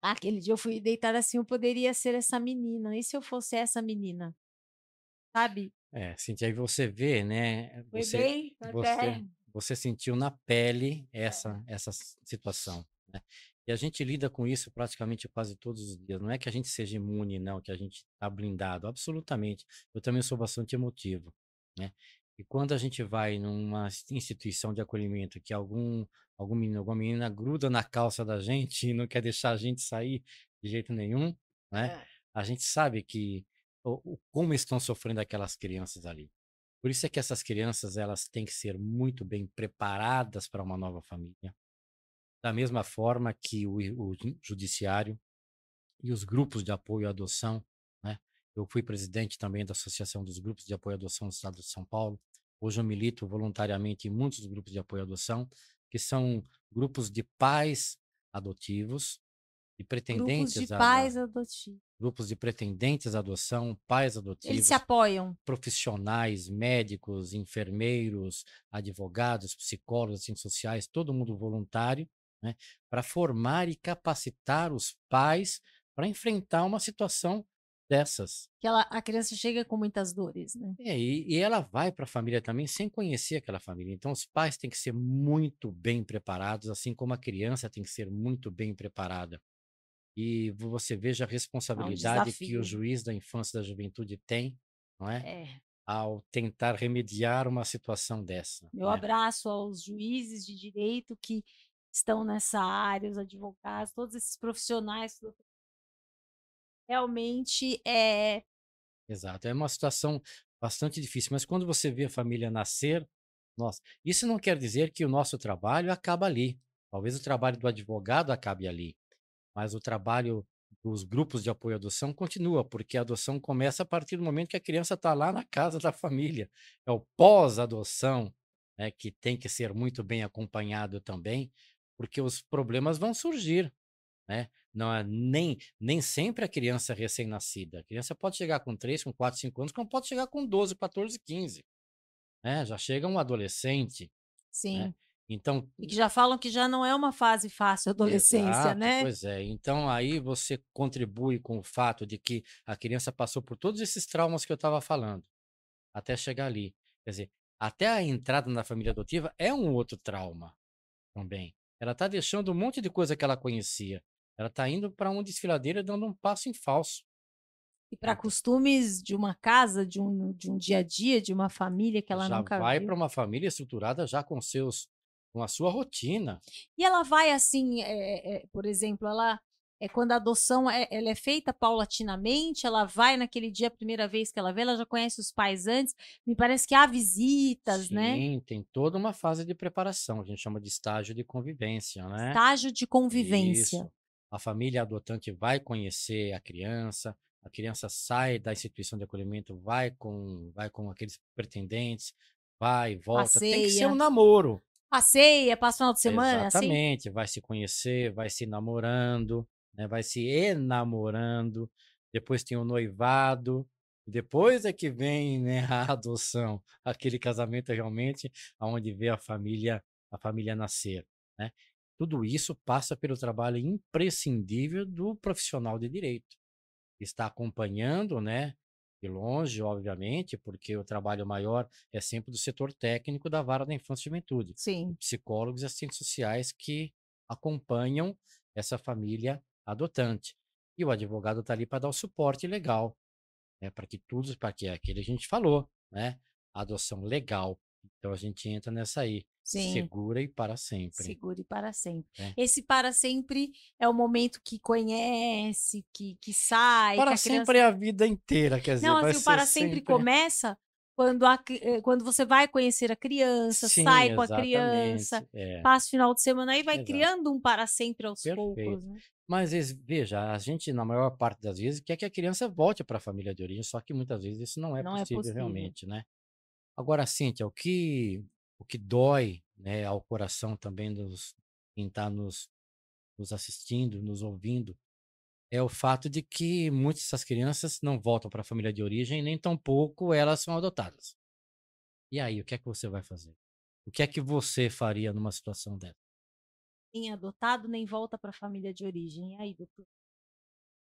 aquele dia eu fui deitada assim, eu poderia ser essa menina, e se eu fosse essa menina, sabe? É, Cintia, aí você vê, né, Foi bem você até você sentiu na pele essa situação, né. E a gente lida com isso praticamente quase todos os dias, não é que a gente seja imune não, que a gente tá blindado, absolutamente. Eu também sou bastante emotivo, né. E quando a gente vai numa instituição de acolhimento que algum menino, alguma menina gruda na calça da gente e não quer deixar a gente sair de jeito nenhum, né, é. a gente sabe que como estão sofrendo aquelas crianças ali. Por isso é que essas crianças elas têm que ser muito bem preparadas para uma nova família, da mesma forma que o judiciário e os grupos de apoio à adoção, né. Eu fui presidente também da Associação dos Grupos de Apoio à Adoção do Estado de São Paulo. Hoje eu milito voluntariamente em muitos grupos de apoio à adoção, que são grupos de pais adotivos e Grupos de pretendentes pais adotivos. grupos de pretendentes à adoção, pais Eles se adotivos, apoiam. profissionais, médicos, enfermeiros, advogados, psicólogos, assistentes sociais, todo mundo voluntário, né, para formar e capacitar os pais para enfrentar uma situação dessas. Que a criança chega com muitas dores, né. E ela vai para a família também sem conhecer aquela família. Então, os pais têm que ser muito bem preparados, assim como a criança tem que ser muito bem preparada. E você veja a É um responsabilidade que o desafio. juiz da infância e da juventude tem, não é, É. ao tentar remediar uma situação dessa, Meu né. abraço aos juízes de direito que estão nessa área, os advogados, todos esses profissionais, realmente, Exato, é uma situação bastante difícil, mas quando você vê a família nascer, nossa, isso não quer dizer que o nosso trabalho acaba ali. Talvez o trabalho do advogado acabe ali, mas o trabalho dos grupos de apoio à adoção continua, porque a adoção começa a partir do momento que a criança está lá na casa da família. É o pós-adoção, né, que tem que ser muito bem acompanhado também, porque os problemas vão surgir. né? Não é nem sempre a criança é recém-nascida. A criança pode chegar com 3, com 4, 5 anos, como pode chegar com 12, 14, 15, né? Já chega um adolescente, né? Sim. Então, E que já falam que já não é uma fase fácil a adolescência, exato, né? pois é. Então aí você contribui com o fato de que a criança passou por todos esses traumas que eu estava falando, até chegar ali. Quer dizer, até a entrada na família adotiva é um outro trauma também. Ela está deixando um monte de coisa que ela conhecia. Ela está indo para um desfiladeiro dando um passo em falso. E para Então, costumes de uma casa, de um dia a dia, de uma família que ela já nunca vai para viu. uma família estruturada já com a sua rotina. E ela vai assim, por exemplo, quando a adoção ela é feita paulatinamente, ela vai naquele dia, a primeira vez que ela vê, ela já conhece os pais antes, me parece que há visitas, né, Sim, tem toda uma fase de preparação, a gente chama de estágio de convivência, né? estágio de convivência. Isso. A família adotante vai conhecer a criança sai da instituição de acolhimento, vai com aqueles pretendentes, vai, volta. Tem que ser um Passeia, namoro. passeia, passa o final de semana, é assim? Exatamente. Vai se conhecer, vai se namorando, né? Vai se enamorando. Depois tem o noivado. Depois é que vem, né, a adoção, aquele casamento realmente aonde vê a família nascer, né? Tudo isso passa pelo trabalho imprescindível do profissional de direito. Está acompanhando, né, de longe, obviamente, porque o trabalho maior é sempre do setor técnico da vara da infância e juventude, Sim, psicólogos e assistentes sociais que acompanham essa família adotante. E o advogado está ali para dar o suporte legal, né, para que é aquele que a gente falou, né, adoção legal. Então a gente entra nessa aí, sim. segura e para sempre, Segure para sempre. né? Esse para sempre é o momento que conhece, que sai, que Para a criança sempre é a vida inteira, quer dizer, não, vai assim, o ser para sempre sempre. começa quando você vai conhecer a criança, Sim, sai com a criança, exatamente. É, passa o final de semana, aí vai exato. criando um para sempre aos poucos, Perfeito. né. Mas veja, a gente, na maior parte das vezes, quer que a criança volte para a família de origem, só que muitas vezes isso não é Não é possível possível. realmente, né? Agora, Cíntia, o que dói, né, ao coração também dos quem está nos assistindo, nos ouvindo, é o fato de que muitas dessas crianças não voltam para a família de origem, nem tampouco elas são adotadas. E aí, o que é que você vai fazer? O que é que você faria numa situação dessa? Nem adotado, nem volta para a família de origem. E aí, doutor?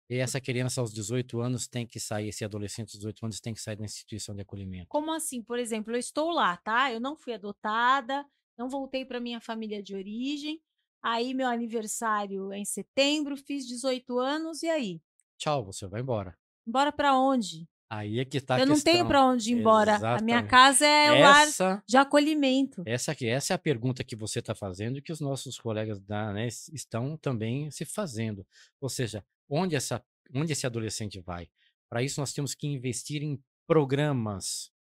E essa criança aos 18 anos tem que sair, esse adolescente aos 18 anos tem que sair da instituição de acolhimento. Como assim? Por exemplo, eu estou lá, tá, eu não fui adotada, não voltei para minha família de origem, aí meu aniversário é em setembro, fiz 18 anos, e aí? Tchau, você vai embora. Embora para onde? Aí é que está a Eu não tenho questão. para onde ir embora, a minha Exatamente. casa é o lar Essa, de acolhimento. essa é a pergunta que você está fazendo e que os nossos colegas né, estão também se fazendo. Ou seja, onde esse adolescente vai? Para isso, nós temos que investir em programas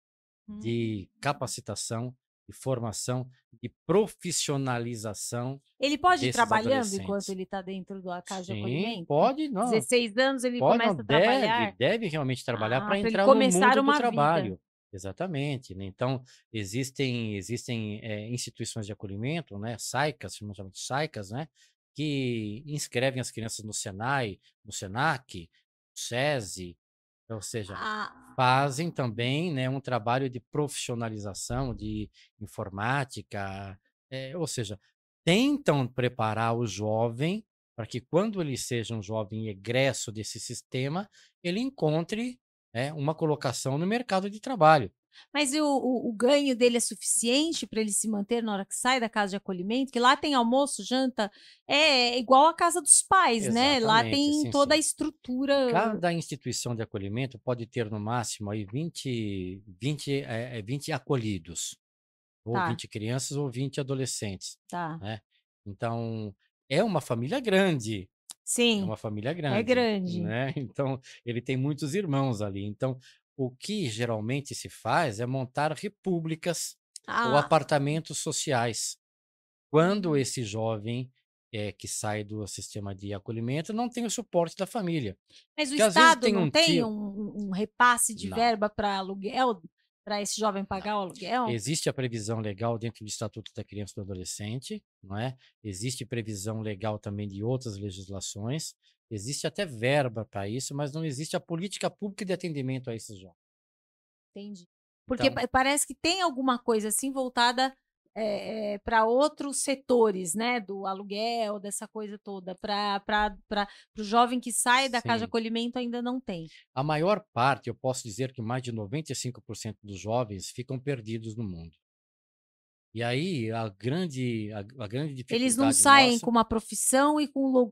Hum. de capacitação, de formação, de profissionalização Ele pode ir desses trabalhando enquanto adolescentes. ele está dentro da casa de Sim, acolhimento? pode, não, 16 anos ele pode, não, começa a trabalhar? deve realmente trabalhar Ah, para para ele entrar no começar mundo do uma vida. trabalho. Exatamente, né? Então, existem instituições de acolhimento, né? SAICAS, chamamos de SAICAS, né? Que inscrevem as crianças no Senai, no Senac, no SESI, ou seja, Ah, fazem também, né, um trabalho de profissionalização de informática, ou seja, tentam preparar o jovem para que quando ele seja um jovem egresso desse sistema, ele encontre, né, uma colocação no mercado de trabalho. mas e o ganho dele é suficiente para ele se manter na hora que sai da casa de acolhimento? Que lá tem almoço, janta, é igual a casa dos pais, né, lá Exatamente, tem sim, toda a sim. estrutura. Cada instituição de acolhimento pode ter no máximo aí 20 acolhidos, ou Tá, 20 crianças ou 20 adolescentes, tá. né. Então, é uma família grande, é Sim, uma família é grande, grande. né, então ele tem muitos irmãos ali. Então, o que geralmente se faz é montar repúblicas ou Ah, apartamentos sociais. Quando hum. esse jovem, que sai do sistema de acolhimento não tem o suporte da família. Mas o Porque às vezes Estado tem não um tem tio um repasse de não. verba para aluguel? para esse jovem pagar o aluguel? Existe a previsão legal dentro do Estatuto da Criança e do Adolescente, não é? Existe previsão legal também de outras legislações, existe até verba para isso, mas não existe a política pública de atendimento a esses jovens. Entendi. Porque Então, parece que tem alguma coisa assim voltada, pra outros setores, né, do aluguel, dessa coisa toda, para o jovem que sai da casa de sim. acolhimento ainda não tem. A maior parte, eu posso dizer que mais de 95% dos jovens ficam perdidos no mundo. E aí a grande Eles não dificuldade saem nossa, com uma profissão e com um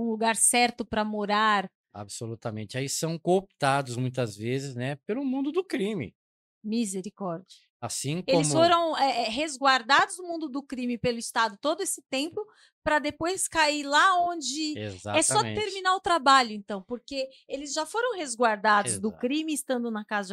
lugar certo para morar. absolutamente, aí são cooptados muitas vezes, né, pelo mundo do crime. Misericórdia. Assim Eles como foram, resguardados do mundo do crime pelo Estado todo esse tempo, para depois cair lá onde é só exatamente, terminar o trabalho então, porque eles já foram resguardados do exato. crime estando na casa de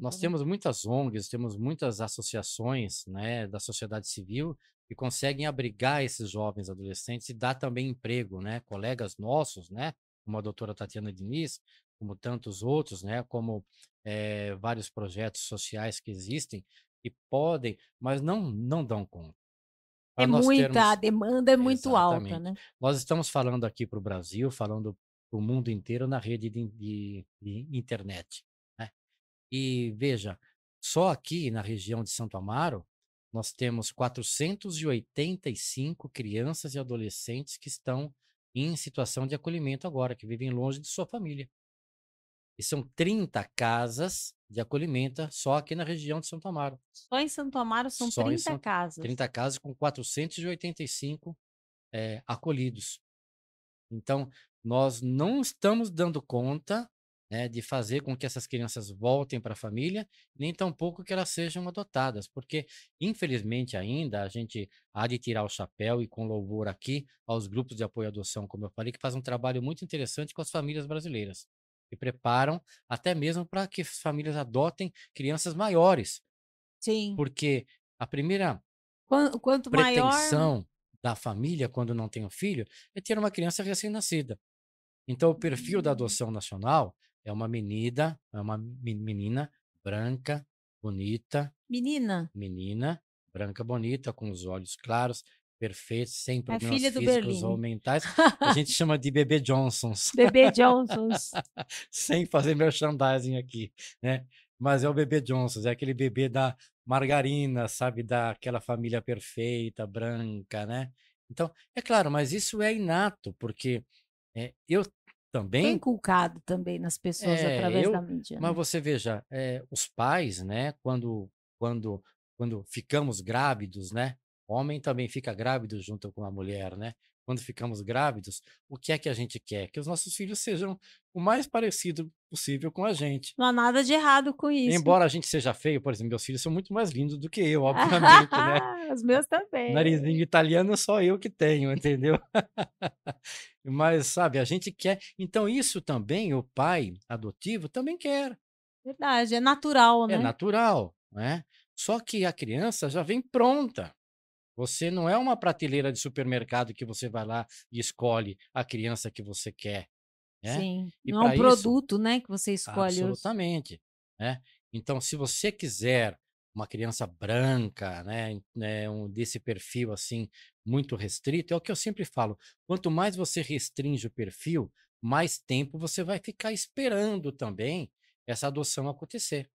Nós acolhimento, né. temos muitas ONGs, temos muitas associações, né, da sociedade civil que conseguem abrigar esses jovens adolescentes e dar também emprego, né, colegas nossos, né, como a doutora Tatiana Diniz, como tantos outros, né, como vários projetos sociais que existem e podem, mas não dão conta. É Para nós muita, a termos demanda é muito alta, exatamente. né. Nós estamos falando aqui para o Brasil, falando para o mundo inteiro na rede de internet, né. E veja, só aqui na região de Santo Amaro, nós temos 485 crianças e adolescentes que estão em situação de acolhimento agora, que vivem longe de sua família. E são 30 casas de acolhimento só aqui na região de Santo Amaro. Só em Santo Amaro são Só em 30 Santo casas. 30 casas com 485 acolhidos. Então, nós não estamos dando conta, né, de fazer com que essas crianças voltem para a família, nem tampouco que elas sejam adotadas, porque, infelizmente, ainda a gente há de tirar o chapéu e com louvor aqui aos grupos de apoio à adoção, como eu falei, que fazem um trabalho muito interessante com as famílias brasileiras, e preparam até mesmo para que as famílias adotem crianças maiores, Sim. porque a primeira Quanto maior. pretensão da família, quando não tem um filho, é ter uma criança recém-nascida. Então, o perfil da Hum. adoção nacional é uma menina branca, bonita, Menina, menina, branca, bonita, com os olhos claros, perfeitos, sem é problemas filha do físicos ou Berlim. mentais. A gente chama de bebê Johnsons, Bebê Johnsons. sem fazer merchandising aqui, né? Mas é o bebê Johnsons, é aquele bebê da margarina, sabe? Daquela família perfeita, branca, né? Então, é claro, mas isso é inato, porque eu É também inculcado também nas pessoas é, através da eu mídia, mas né. você veja, os pais, né, quando quando ficamos grávidos, né, homem também fica grávido junto com a mulher, né. Quando ficamos grávidos, o que é que a gente quer? Que os nossos filhos sejam o mais parecido possível com a gente. Não há nada de errado com isso. Embora a gente seja feio, por exemplo, meus filhos são muito mais lindos do que eu, obviamente, né. Os meus Narizinho também. italiano só eu que tenho, entendeu? Mas, sabe, a gente quer então isso também o pai adotivo também quer. Verdade, é natural, É né. natural, né. Só que a criança já vem pronta. Você não é uma prateleira de supermercado que você vai lá e escolhe a criança que você quer, né. Sim, E não é um para isso produto, né, que você escolhe os. absolutamente, né. Então se você quiser uma criança branca, né, desse perfil, assim, muito restrito, é o que eu sempre falo, quanto mais você restringe o perfil, mais tempo você vai ficar esperando também essa adoção acontecer.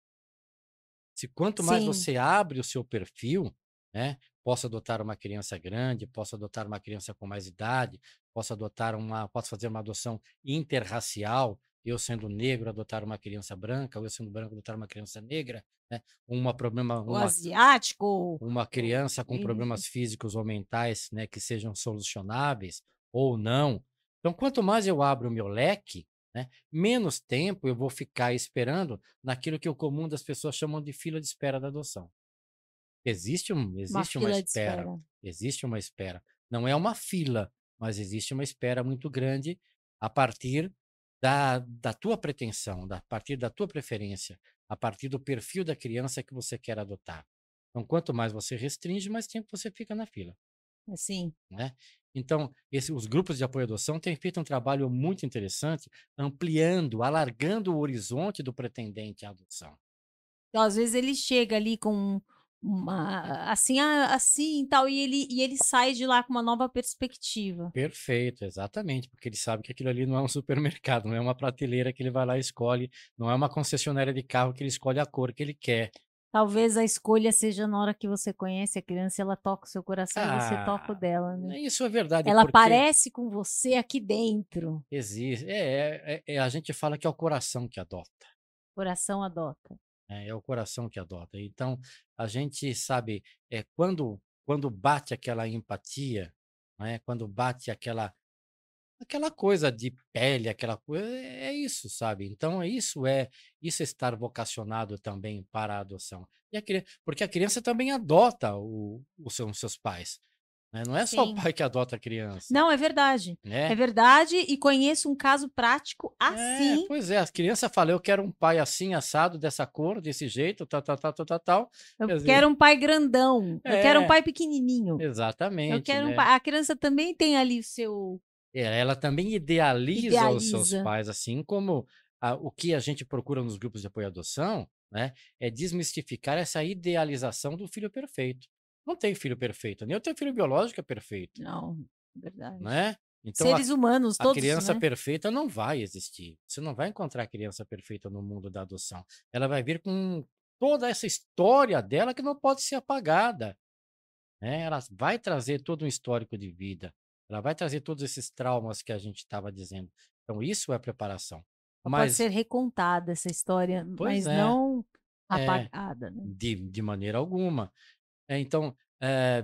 Se quanto mais Sim, você abre o seu perfil, né, posso adotar uma criança grande, posso adotar uma criança com mais idade, posso fazer uma adoção interracial, eu sendo negro adotar uma criança branca, ou eu sendo branco adotar uma criança negra, né, o asiático, uma o criança com enfim. problemas físicos ou mentais, né, que sejam solucionáveis ou não. Então, quanto mais eu abro o meu leque, né, menos tempo eu vou ficar esperando naquilo que o comum das pessoas chamam de fila de espera da adoção. Uma Existe uma fila de espera, espera. existe uma espera. Não é uma fila, mas existe uma espera muito grande a partir da tua pretensão, a partir da tua preferência, a partir do perfil da criança que você quer adotar. Então, quanto mais você restringe, mais tempo você fica na fila, Assim, né? Então, os grupos de apoio à adoção têm feito um trabalho muito interessante, ampliando, alargando o horizonte do pretendente à adoção. Então, às vezes ele chega ali com uma assim, tal, e ele sai de lá com uma nova perspectiva. Perfeito, exatamente, porque ele sabe que aquilo ali não é um supermercado, não é uma prateleira que ele vai lá e escolhe, não é uma concessionária de carro que ele escolhe a cor que ele quer. Talvez a escolha seja na hora que você conhece a criança, ela toca o seu coração e você toca o Ah, dela, né. isso é verdade, Ela porque aparece com você aqui dentro, existe. A gente fala que é o coração que adota. o coração adota. É o coração que adota. Então, a gente sabe, quando bate aquela empatia, né, quando bate aquela coisa de pele, aquela coisa, é isso, sabe. Então isso é estar vocacionado também para a adoção. E a criança, porque a criança também adota os seus pais, né, não é só o Sim. pai que adota a criança, Não, é verdade. É né. verdade e conheço um caso prático É, assim. pois é, a criança fala: "Eu quero um pai assim, assado, dessa cor, desse jeito, tal, tal, tal, tal, tal, tal". Eu Quer dizer quero um pai grandão, eu quero um é, pai pequenininho, eu exatamente, quero um né. pai, a criança também tem ali o seu Ela também idealiza os seus idealiza. pais, assim como o que a gente procura nos grupos de apoio à adoção, né, é desmistificar essa idealização do filho perfeito. Não tem filho perfeito, nem o teu filho biológico é perfeito, Não, verdade. né. Então Seres humanos a todos, criança né. perfeita não vai existir. Você não vai encontrar a criança perfeita no mundo da adoção. Ela vai vir com toda essa história dela que não pode ser apagada, né. Ela vai trazer todo um histórico de vida. Ela vai trazer todos esses traumas que a gente estava dizendo. Então isso é preparação. Ela pode Mas ser recontada essa história, pois mas é, não é, apagada, né. de maneira alguma. Então,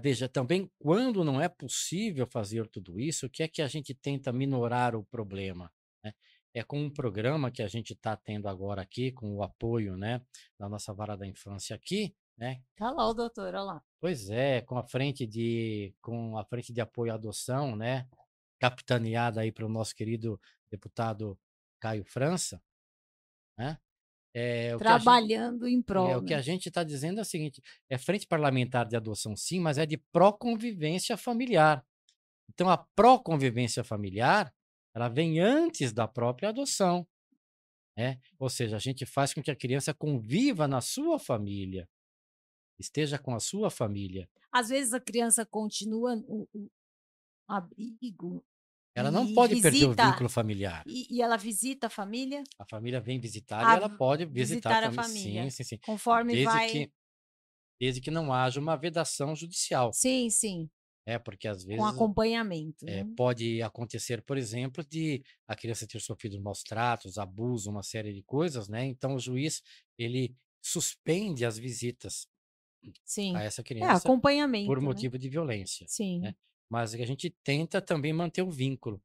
veja, também quando não é possível fazer tudo isso, o que é que a gente tenta minorar o problema, né? É com um programa que a gente está tendo agora aqui, com o apoio, né, da nossa vara da infância aqui, né? Tá lá o doutor, olha lá. Pois é, com a frente de apoio à adoção, né, capitaneada aí pelo nosso querido deputado Caio França, né? É o que a gente Trabalhando em prol, o que né. a gente está dizendo é o seguinte: é frente parlamentar de adoção sim, mas é de pró-convivência familiar. Então a pró-convivência familiar, ela vem antes da própria adoção, né. Ou seja, a gente faz com que a criança conviva na sua família, esteja com a sua família. Às vezes a criança continua o abrigo Ela não e pode perder o visita vínculo familiar. e ela visita a família? A família vem visitar e A ela pode visitar visitar a também sim, família, sim, sim. conforme Desde vai que desde que não haja uma vedação judicial, sim, sim, porque às com vezes acompanhamento, né. pode acontecer, por exemplo, de a criança ter sofrido maus tratos, abuso, uma série de coisas, né, então o juiz, ele suspende as visitas a Sim. essa É, criança por acompanhamento, né. motivo de violência, né. Sim. Mas a gente tenta também manter o vínculo.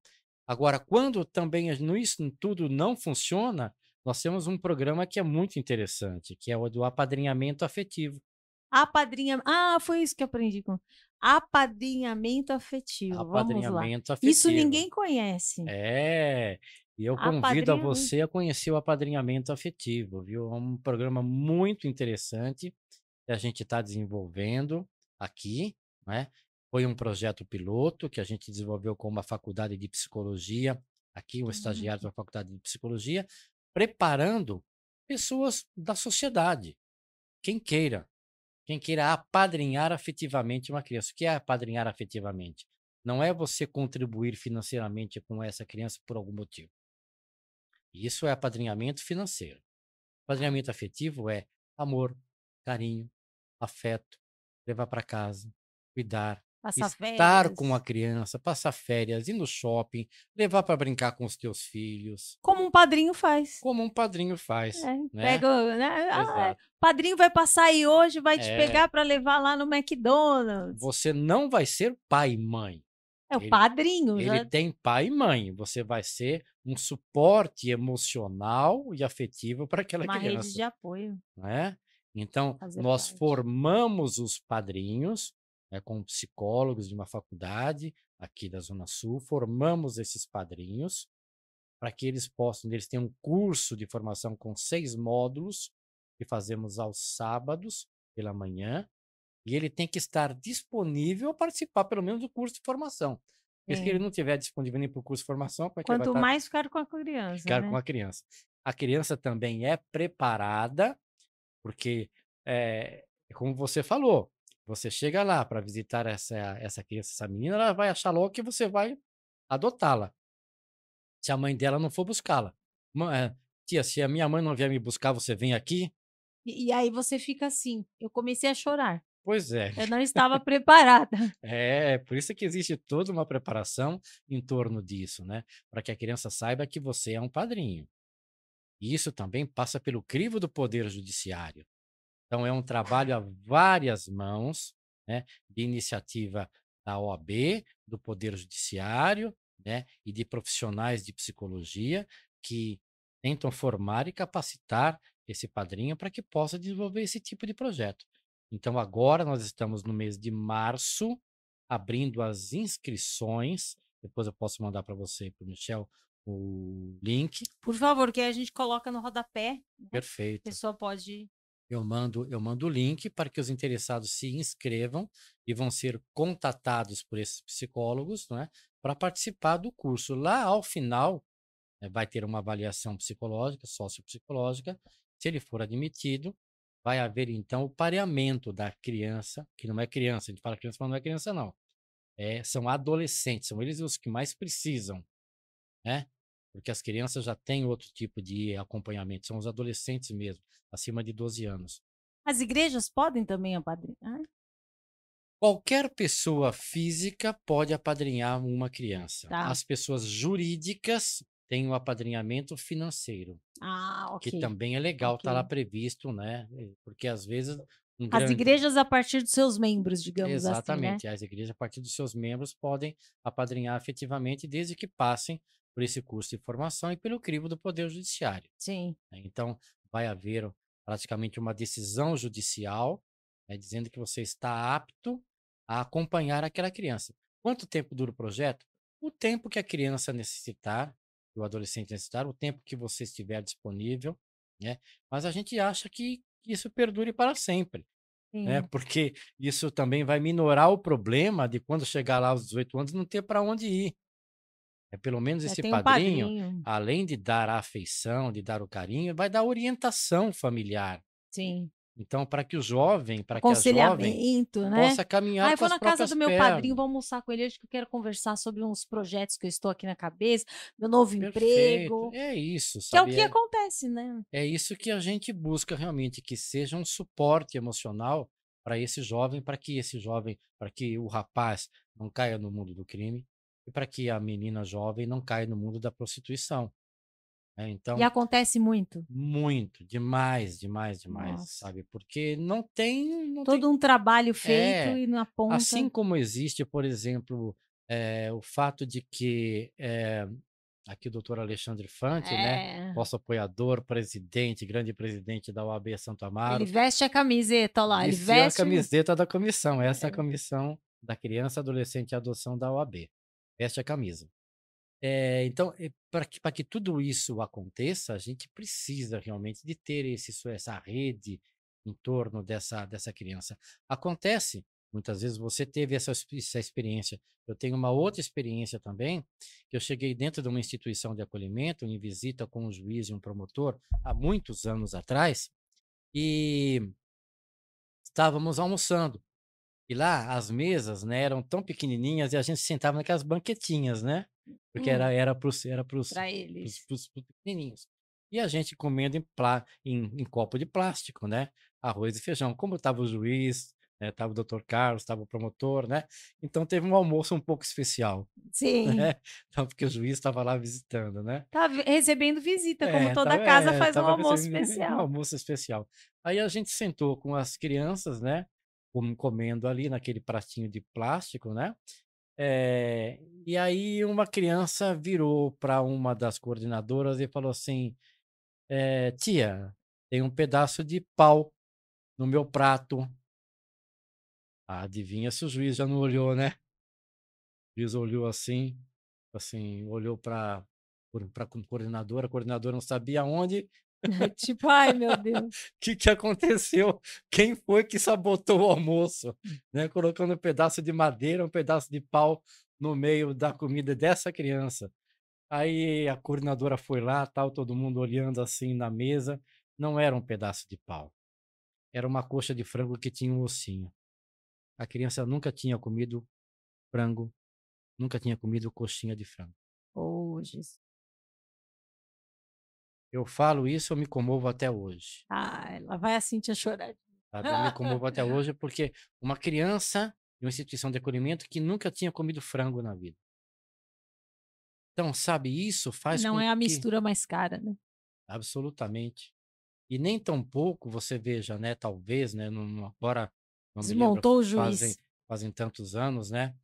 Agora, quando também no isso tudo não funciona, nós temos um programa que é muito interessante, que é o do apadrinhamento afetivo. Foi isso que eu aprendi com apadrinhamento afetivo, vamos lá. Apadrinhamento Isso afetivo. ninguém conhece. É, e eu convido a Apadrinhamento você a conhecer o apadrinhamento afetivo, viu? É um programa muito interessante que a gente está desenvolvendo aqui, né? Foi um projeto piloto que a gente desenvolveu com uma faculdade de psicologia, aqui um estagiário da faculdade de psicologia, preparando pessoas da sociedade, quem queira, quem queira apadrinhar afetivamente uma criança. O que é apadrinhar afetivamente? Não é você contribuir financeiramente com essa criança por algum motivo. Isso é apadrinhamento financeiro. Apadrinhamento afetivo é amor, carinho, afeto, levar para casa, cuidar, passar estar com a férias. criança, passar férias, ir no shopping, levar para brincar com os teus filhos, Como um padrinho faz. como um padrinho faz, É, né? pega, né, Exato. padrinho vai passar aí hoje, vai te É, pegar para levar lá no McDonald's. você não vai ser pai e mãe. É o Ele padrinho, ele já tem pai e mãe, você vai ser um suporte emocional e afetivo para aquela uma rede criança, de apoio, né. Então, fazer nós parte. formamos os padrinhos, né, com psicólogos de uma faculdade aqui da Zona Sul, formamos esses padrinhos, para que eles tenham um curso de formação com 6 módulos, que fazemos aos sábados pela manhã, e ele tem que estar disponível a participar pelo menos do curso de formação. Porque se ele Sim. não estiver disponível nem para o curso de formação, como é que ele vai Quanto estar mais ficar com a criança, ficar com né. a criança? A criança também é preparada Porque, como você falou, você chega lá para visitar essa criança, essa menina, ela vai achar logo que você vai adotá-la, se a mãe dela não for buscá-la. "Tia, se a minha mãe não vier me buscar, você vem aqui?" E aí você fica assim, eu comecei a chorar, Pois é. eu não estava preparada. É, por isso que existe toda uma preparação em torno disso, né, para que a criança saiba que você é um padrinho. E isso também passa pelo crivo do poder judiciário. Então é um trabalho a várias mãos, né, de iniciativa da OAB, do Poder Judiciário, né, e de profissionais de psicologia que tentam formar e capacitar esse padrinho para que possa desenvolver esse tipo de projeto. Então agora nós estamos no mês de março, abrindo as inscrições. Depois eu posso mandar para você e para o Michel o link. Por favor, que aí a gente coloca no rodapé, né, a Perfeito. pessoa pode Eu mando o link para que os interessados se inscrevam e vão ser contatados por esses psicólogos, não é, para participar do curso. Lá, ao final, vai ter uma avaliação psicológica, sociopsicológica. Se ele for admitido, vai haver então o pareamento da criança, que não é criança, a gente fala criança, mas não é criança, não. São adolescentes, são eles os que mais precisam, né? Porque as crianças já têm outro tipo de acompanhamento, são os adolescentes mesmo, acima de 12 anos. as igrejas podem também apadrinhar? Qualquer pessoa física pode apadrinhar uma criança. Tá. As pessoas jurídicas têm o apadrinhamento financeiro, Ah, que ok, também é legal, está lá ok. previsto, né? Porque às vezes um As grande. igrejas a partir dos seus membros, digamos assim, né? Exatamente, as igrejas, a partir dos seus membros, podem apadrinhar efetivamente, desde que passem por esse curso de formação e pelo crivo do Poder Judiciário, Sim. né? Então, vai haver praticamente uma decisão judicial, né, dizendo que você está apto a acompanhar aquela criança. Quanto tempo dura o projeto? O tempo que a criança necessitar, que o adolescente necessitar, o tempo que você estiver disponível, né? Mas a gente acha que isso perdure para sempre, né? Sim. Porque isso também vai minorar o problema de quando chegar lá aos 18 anos não ter para onde ir. Pelo menos esse Tem um padrinho, padrinho. além de dar a afeição, de dar o carinho, vai dar orientação familiar. Sim. Então, para que o jovem, para que a jovem Aconselhamento, né. possa caminhar "Ah, eu com vou as na casa do próprias meu padrinho, pernas. vou almoçar com ele hoje que eu quero conversar sobre uns projetos que eu estou aqui na cabeça, meu novo Perfeito. emprego", É isso, que é o sabe? que É, acontece, né. é isso que a gente busca realmente, que seja um suporte emocional para esse jovem, para que o rapaz não caia no mundo do crime e para que a menina jovem não caia no mundo da prostituição, né? E Então, acontece muito. muito, demais, demais, demais, Nossa. sabe? Porque não tem Todo um trabalho feito é, e na ponta assim como existe, por exemplo, o fato de que, aqui o doutor Alexandre Fante, né, é, nosso apoiador, presidente, grande presidente da OAB Santo ele Amaro, veste a camiseta, olha lá, ele vestiu a veste camiseta da comissão, essa é a é, comissão da criança, adolescente e adoção da OAB, veste a camisa. Então, para que tudo isso aconteça, a gente precisa realmente de ter essa rede em torno dessa criança. Acontece, muitas vezes você teve essa experiência. Eu tenho uma outra experiência também, que eu cheguei dentro de uma instituição de acolhimento, em visita com um juiz e um promotor, há muitos anos atrás, e estávamos almoçando. E lá as mesas, né, eram tão pequenininhas e a gente sentava naquelas banquetinhas, né, porque hum, era para os pra eles. pequenininhos. E a gente comendo em copo de plástico, né, arroz e feijão. Como estava o juiz, né, estava o doutor Carlos, estava o promotor, né, então teve um almoço um pouco especial, Sim, né, então porque o juiz estava lá visitando, né. tá recebendo visita, como toda Estava casa faz um almoço recebendo um especial. almoço especial. Aí a gente sentou com as crianças, né, comendo ali naquele pratinho de plástico, né, e aí uma criança virou para uma das coordenadoras e falou assim: "Tia, tem um pedaço de pau no meu prato". Adivinha se o juiz já não olhou, né? O juiz olhou assim, olhou para a coordenadora não sabia onde. Tipo: "Ai, meu Deus". Que aconteceu? Quem foi que sabotou o almoço, né, colocando um pedaço de madeira, um pedaço de pau no meio da comida dessa criança. Aí a coordenadora foi lá, tal, todo mundo olhando assim na mesa, não era um pedaço de pau, era uma coxa de frango que tinha um ossinho. A criança nunca tinha comido frango, nunca tinha comido coxinha de frango. Oh, Jesus. Eu falo isso, eu me comovo até hoje. Ah, lá vai a Cíntia chorar. Sabe? Eu me comovo até hoje porque uma criança de uma instituição de acolhimento que nunca tinha comido frango na vida. Então, sabe, isso faz Não com é a que... mistura mais cara, né? Absolutamente. E nem tão pouco você veja, né? Talvez, né? Agora, não me lembro, Desmontou o juiz. fazem tantos anos, né?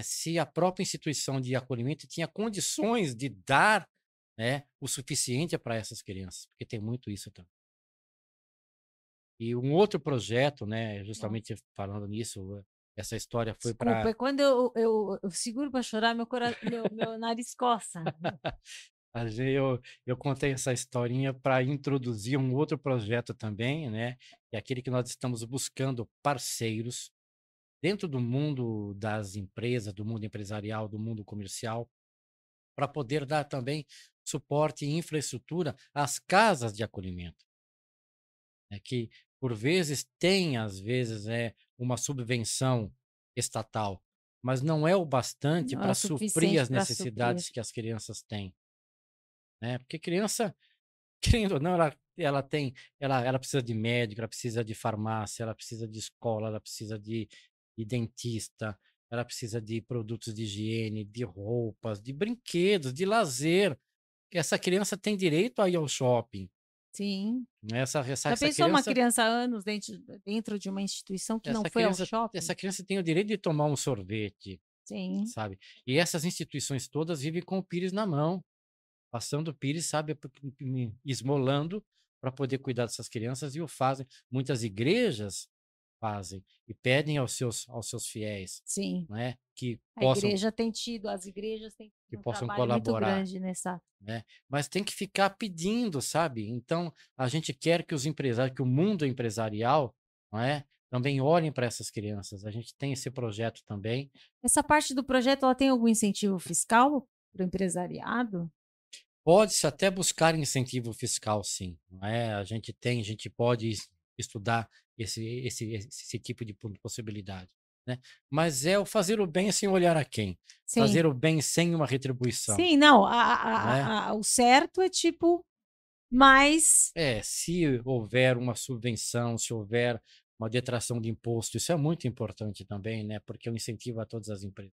Se a própria instituição de acolhimento tinha condições de dar, né, o suficiente para essas crianças, porque tem muito isso também. E um outro projeto, né, justamente falando nisso, essa história foi Desculpa, para... é quando eu seguro para chorar, meu nariz coça. Eu contei essa historinha para introduzir um outro projeto também, né? É aquele que nós estamos buscando parceiros dentro do mundo das empresas, do mundo empresarial, do mundo comercial, para poder dar também suporte e infraestrutura às casas de acolhimento, né? Que por vezes tem, às vezes, uma subvenção estatal, mas não é o bastante Não é o para suprir suficiente as para suprir. necessidades que as crianças têm, né? Porque criança, querendo ou não, ela precisa de médico, ela precisa de farmácia, ela precisa de escola, ela precisa de dentista, ela precisa de produtos de higiene, de roupas, de brinquedos, de lazer. Essa criança tem direito a ir ao shopping, Sim. né? Já pensou uma criança há anos dentro de uma instituição que não foi ao shopping? essa criança tem o direito de tomar um sorvete, Sim. sabe? E essas instituições todas vivem com o pires na mão, passando o pires, sabe, esmolando para poder cuidar dessas crianças, e o fazem. Muitas igrejas fazem e pedem aos seus fiéis, Sim. né, que As igrejas têm tido um trabalho muito colaborar, grande nessa. né? Mas tem que ficar pedindo, sabe? Então, a gente quer que os empresários, que o mundo empresarial, não é, também olhem para essas crianças. A gente tem esse projeto também. Essa parte do projeto, ela tem algum incentivo fiscal para o empresariado? Pode-se até buscar incentivo fiscal, sim, não é? A gente pode estudar esse tipo de possibilidade, né? Mas é o fazer o bem sem olhar a quem. Sim. Fazer o bem sem uma retribuição, Sim, não. né? O certo é tipo, mas Se houver uma subvenção, se houver uma detração de imposto, isso é muito importante também, né? Porque é um incentivo a todas as empresas,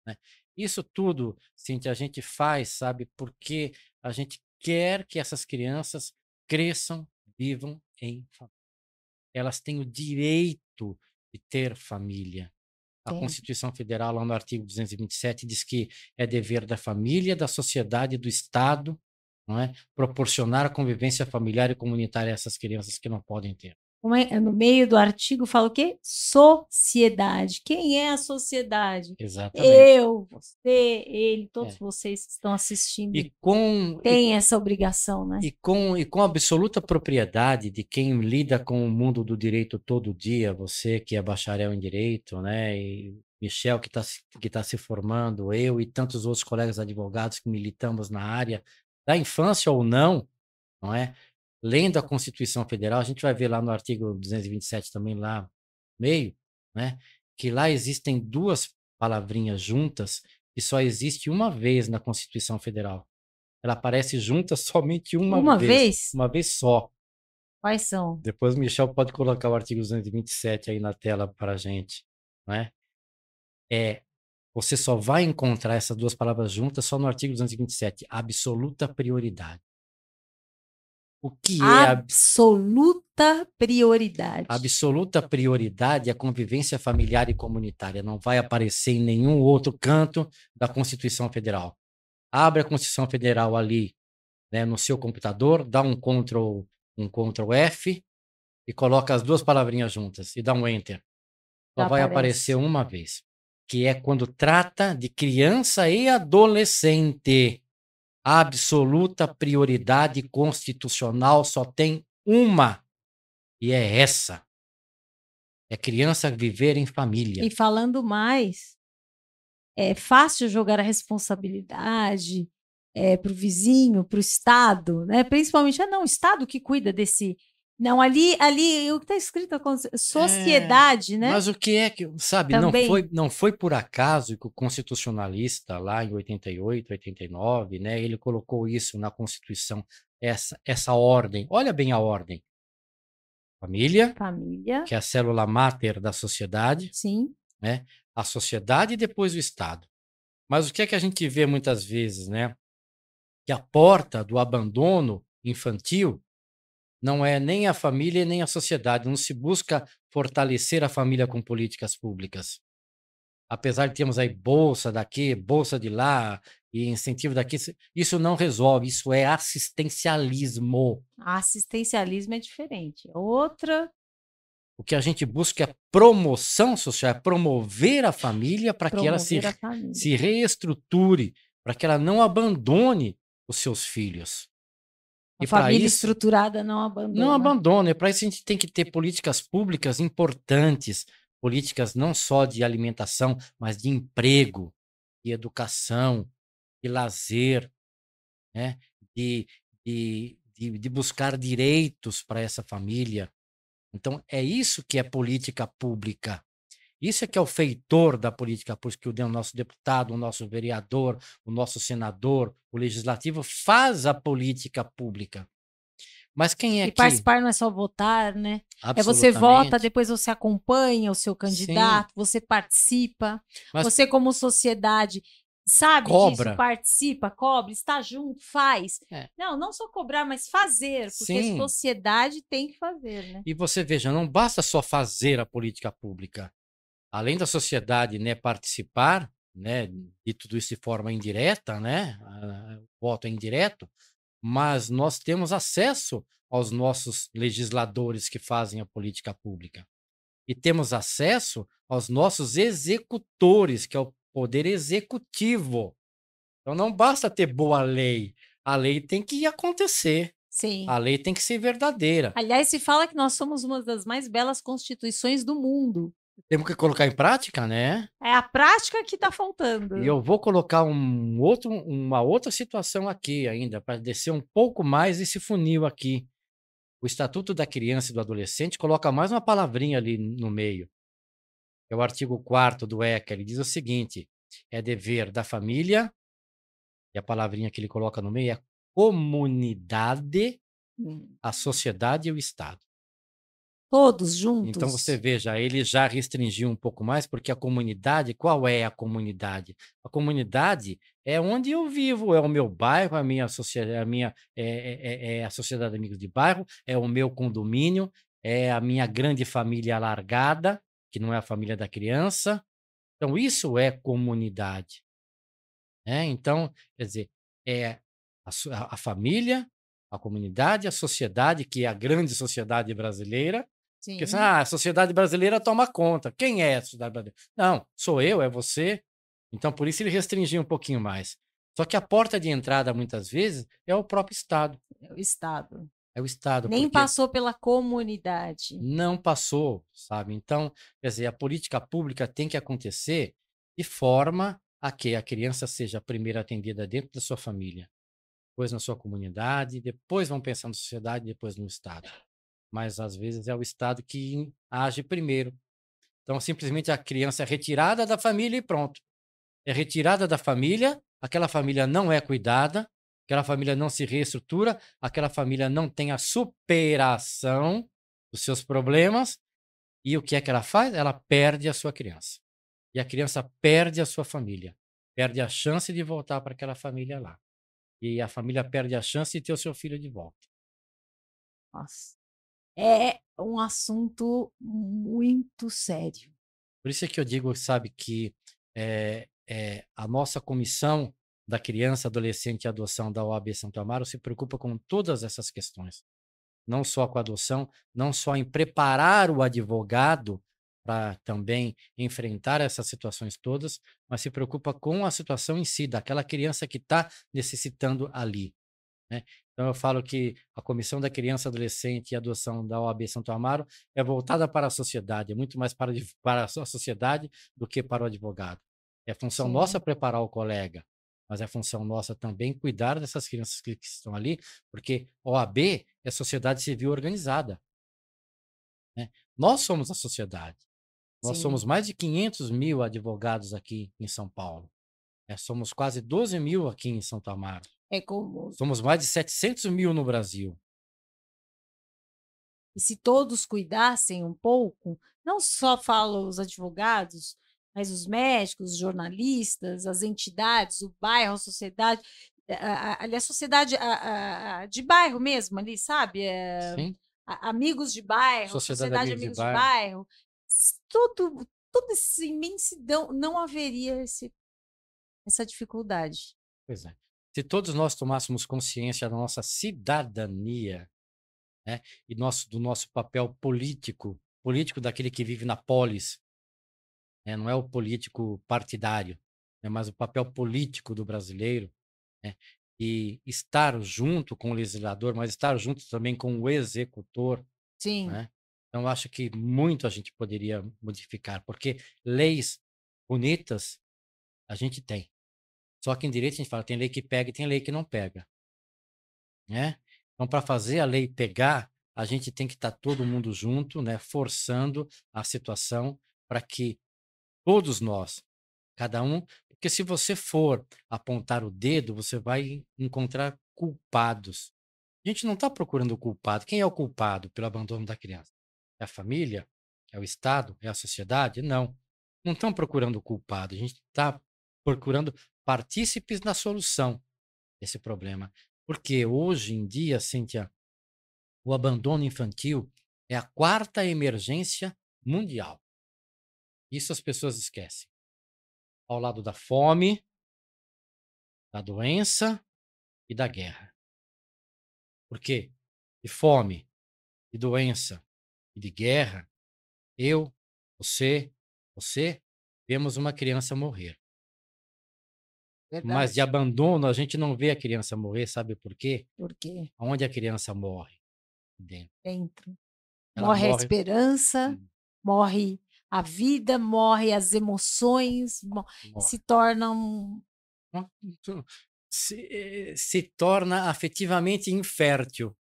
né? Isso tudo, Cíntia, a gente faz, sabe, porque a gente quer que essas crianças cresçam, vivam em família. Elas têm o direito de ter família. A tem. Constituição Federal, lá no artigo 227, diz que é dever da família, da sociedade e do Estado, não é, proporcionar a convivência familiar e comunitária a essas crianças que não podem ter. No meio do artigo fala o quê? Sociedade. Quem é a sociedade? Exatamente. Eu, você, ele, todos vocês que estão assistindo têm essa obrigação, né? E com absoluta propriedade de quem lida com o mundo do direito todo dia, você que é bacharel em direito, né? E Michel que tá se formando, eu e tantos outros colegas advogados que militamos na área da infância ou não é? Lendo a Constituição Federal, a gente vai ver lá no artigo 227 também, lá no meio, né? Que lá existem duas palavrinhas juntas que só existe uma vez na Constituição Federal. Ela aparece junta somente uma vez? Uma vez só. Quais são? Depois o Michel pode colocar o artigo 227 aí na tela para a gente, né? Você só vai encontrar essas duas palavras juntas só no artigo 227, absoluta prioridade. O que é absoluta prioridade? Absoluta prioridade é a convivência familiar e comunitária. Não vai aparecer em nenhum outro canto da Constituição Federal. Abre a Constituição Federal ali, né, no seu computador, dá um Ctrl F e coloca as duas palavrinhas juntas e dá um Enter. Só vai aparecer uma vez, que é quando trata de criança e adolescente. Absoluta prioridade constitucional só tem uma, e é essa. É criança viver em família. E falando mais, é fácil jogar a responsabilidade para o vizinho, para o Estado, né? Principalmente, o Estado que cuida Não, ali o que está escrito é sociedade, né? Mas o que é que, sabe, Também. não foi por acaso que o constitucionalista lá em 88, 89, né, ele colocou isso na Constituição, essa ordem. Olha bem a ordem. Família, Família, que é a célula máter da sociedade, sim. né? A sociedade e depois o Estado. Mas o que é que a gente vê muitas vezes, né? Que a porta do abandono infantil não é nem a família nem a sociedade. Não se busca fortalecer a família com políticas públicas. Apesar de termos aí bolsa daqui, bolsa de lá e incentivo daqui, isso não resolve. Isso é assistencialismo. Assistencialismo é diferente. Outra, O que a gente busca é promoção social, é promover a família para que ela promover a família. se reestruture, para que ela não abandone os seus filhos. A E para família isso, estruturada não não abandona. abandone. Para isso a gente tem que ter políticas públicas importantes, políticas não só de alimentação, mas de emprego, de educação, de lazer, né? de, de buscar direitos para essa família. Então, é isso que é política pública. Isso é que é o feitor da política pública, que o nosso deputado, o nosso vereador, o nosso senador, o legislativo faz a política pública. Mas quem é E que participar não é só votar, né? É você vota, absolutamente? depois você acompanha o seu Sim, candidato, você participa, mas você como sociedade sabe disso, cobra. participa, cobra, está junto, faz. É, Não, não só cobrar, mas fazer, porque sim. sociedade tem que fazer, né? E você veja, não basta só fazer a política pública. Além da sociedade, né, participar, né, de tudo isso de forma indireta, né, o voto é indireto, mas nós temos acesso aos nossos legisladores que fazem a política pública. E temos acesso aos nossos executores, que é o poder executivo. Então não basta ter boa lei, a lei tem que acontecer, Sim. a lei tem que ser verdadeira. Aliás, se fala que nós somos uma das mais belas constituições do mundo. Temos que colocar em prática, né? É a prática que está faltando. E eu vou colocar uma outra situação aqui ainda, para descer um pouco mais esse funil aqui. O Estatuto da Criança e do Adolescente coloca mais uma palavrinha ali no meio. É o artigo 4º do ECA. Ele diz o seguinte: é dever da família, e a palavrinha que ele coloca no meio é comunidade, a sociedade e o Estado. Todos Então você juntos. veja, ele já restringiu um pouco mais, porque a comunidade, qual é a comunidade? A comunidade é onde eu vivo, é o meu bairro, a minha sociedade, é a sociedade de amigos de bairro, é o meu condomínio, é a minha grande família alargada, que não é a família da criança. Então, isso é comunidade, né? Então, quer dizer, é a família, a comunidade, a sociedade, que é a grande sociedade brasileira, porque assim, Sim. a sociedade brasileira toma conta. Quem é a sociedade brasileira? Não, sou eu, é você. Então, por isso ele restringiu um pouquinho mais. Só que a porta de entrada, muitas vezes, é o próprio Estado. É o Estado. É o Estado, Nem porque passou pela comunidade. não passou, sabe? Então, quer dizer, a política pública tem que acontecer de forma a que a criança seja primeiro atendida dentro da sua família, depois na sua comunidade, depois vão pensar na sociedade, depois no Estado. Mas, às vezes, é o Estado que age primeiro. Então, simplesmente a criança é retirada da família e pronto. É retirada da família, aquela família não é cuidada, aquela família não se reestrutura, aquela família não tem a superação dos seus problemas. E o que é que ela faz? Ela perde a sua criança. E a criança perde a sua família. Perde a chance de voltar para aquela família lá. E a família perde a chance de ter o seu filho de volta. Nossa. É um assunto muito sério. Por isso é que eu digo, sabe, que a nossa comissão da criança, adolescente e adoção da OAB Santo Amaro se preocupa com todas essas questões. Não só com a adoção, não só em preparar o advogado para também enfrentar essas situações todas, mas se preocupa com a situação em si, daquela criança que está necessitando ali, né? Então eu falo que a Comissão da Criança, Adolescente e Adoção da OAB Santo Amaro é voltada para a sociedade, é muito mais para a sociedade do que para o advogado. É função nossa Sim. preparar o colega, mas é função nossa também cuidar dessas crianças que estão ali, porque OAB é sociedade civil organizada, né? Nós somos a sociedade. Nós somos Sim. mais de 500 mil advogados aqui em São Paulo. Somos quase 12 mil aqui em Santo Amaro. É como Somos mais de 700 mil no Brasil. E se todos cuidassem um pouco, não só falo os advogados, mas os médicos, os jornalistas, as entidades, o bairro, a sociedade, ali a sociedade de bairro mesmo, ali, sabe? Sim. Amigos de bairro, Sociedade sociedade de Amigos de amigos de Bairro. bairro, toda essa imensidão, não haveria essa dificuldade. Pois é. Se todos nós tomássemos consciência da nossa cidadania, né, e do nosso papel político daquele que vive na polis, né, não é o político partidário, né, mas o papel político do brasileiro, né, e estar junto com o legislador, mas estar junto também com o executor, Sim. né? Então, eu acho que muito a gente poderia modificar, porque leis bonitas a gente tem. Só que em direito a gente fala, tem lei que pega e tem lei que não pega, né? Então, para fazer a lei pegar, a gente tem que estar todo mundo junto, né, forçando a situação para que todos nós, cada um, porque se você for apontar o dedo, você vai encontrar culpados. A gente não está procurando o culpado. Quem é o culpado pelo abandono da criança? É a família? É o Estado? É a sociedade? Não. Não estão procurando o culpado. A gente está procurando partícipes na solução desse problema. Porque hoje em dia, Cíntia, o abandono infantil é a 4ª emergência mundial. Isso as pessoas esquecem. Ao lado da fome, da doença e da guerra. Por quê? De fome, de doença e de guerra, eu, você, vemos uma criança morrer. Mas de Verdade. abandono, a gente não vê a criança morrer, sabe por quê? Por quê? Onde a criança morre? Dentro. Dentro. Ela Morre a morre. esperança, morre a vida, morre as emoções, se tornam se torna afetivamente infértil,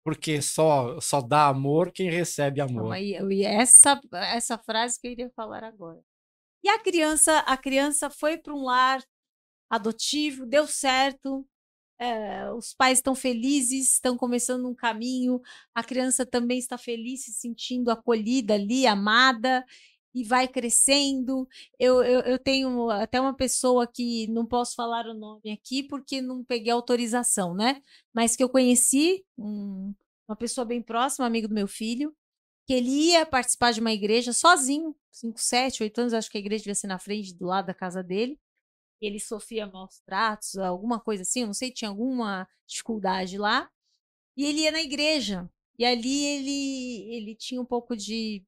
porque só dá amor quem recebe amor. E essa frase que eu iria falar agora. E a criança foi para um lar adotivo, deu certo, os pais estão felizes, estão começando um caminho, a criança também está feliz, se sentindo acolhida ali, amada, e vai crescendo. Eu tenho até uma pessoa que não posso falar o nome aqui porque não peguei autorização, né? Mas que eu conheci, uma pessoa bem próxima, amigo do meu filho, que ele ia participar de uma igreja sozinho, 5, 7, 8 anos, acho que a igreja devia ser na frente, do lado da casa dele. Ele sofria maus tratos, alguma coisa assim, eu não sei, tinha alguma dificuldade lá. E ele ia na igreja. E ali ele tinha um pouco de,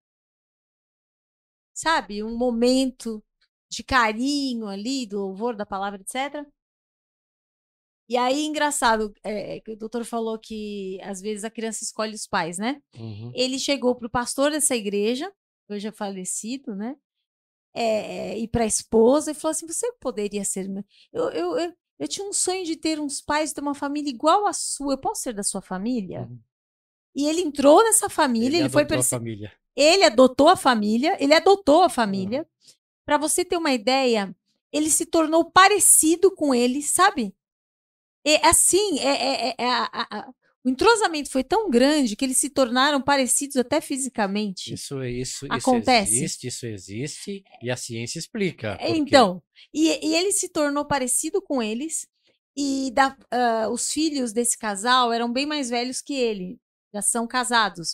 sabe, um momento de carinho ali, do louvor da palavra, etc. E aí, engraçado, que o doutor falou que às vezes a criança escolhe os pais, né? Uhum. Ele chegou para o pastor dessa igreja, hoje é falecido, né? E para a esposa, e falou assim: você poderia ser. Eu tinha um sonho de ter uns pais, ter uma família igual à sua. Eu posso ser da sua família? Uhum. E ele entrou nessa família, ele foi adotou a família. Ele adotou a família, ele adotou a família. Uhum. Para você ter uma ideia, ele se tornou parecido com ele, sabe? E assim, o entrosamento foi tão grande que eles se tornaram parecidos até fisicamente. Isso acontece. Isso existe e a ciência explica. Então, e ele se tornou parecido com eles, e os filhos desse casal eram bem mais velhos que ele, já são casados.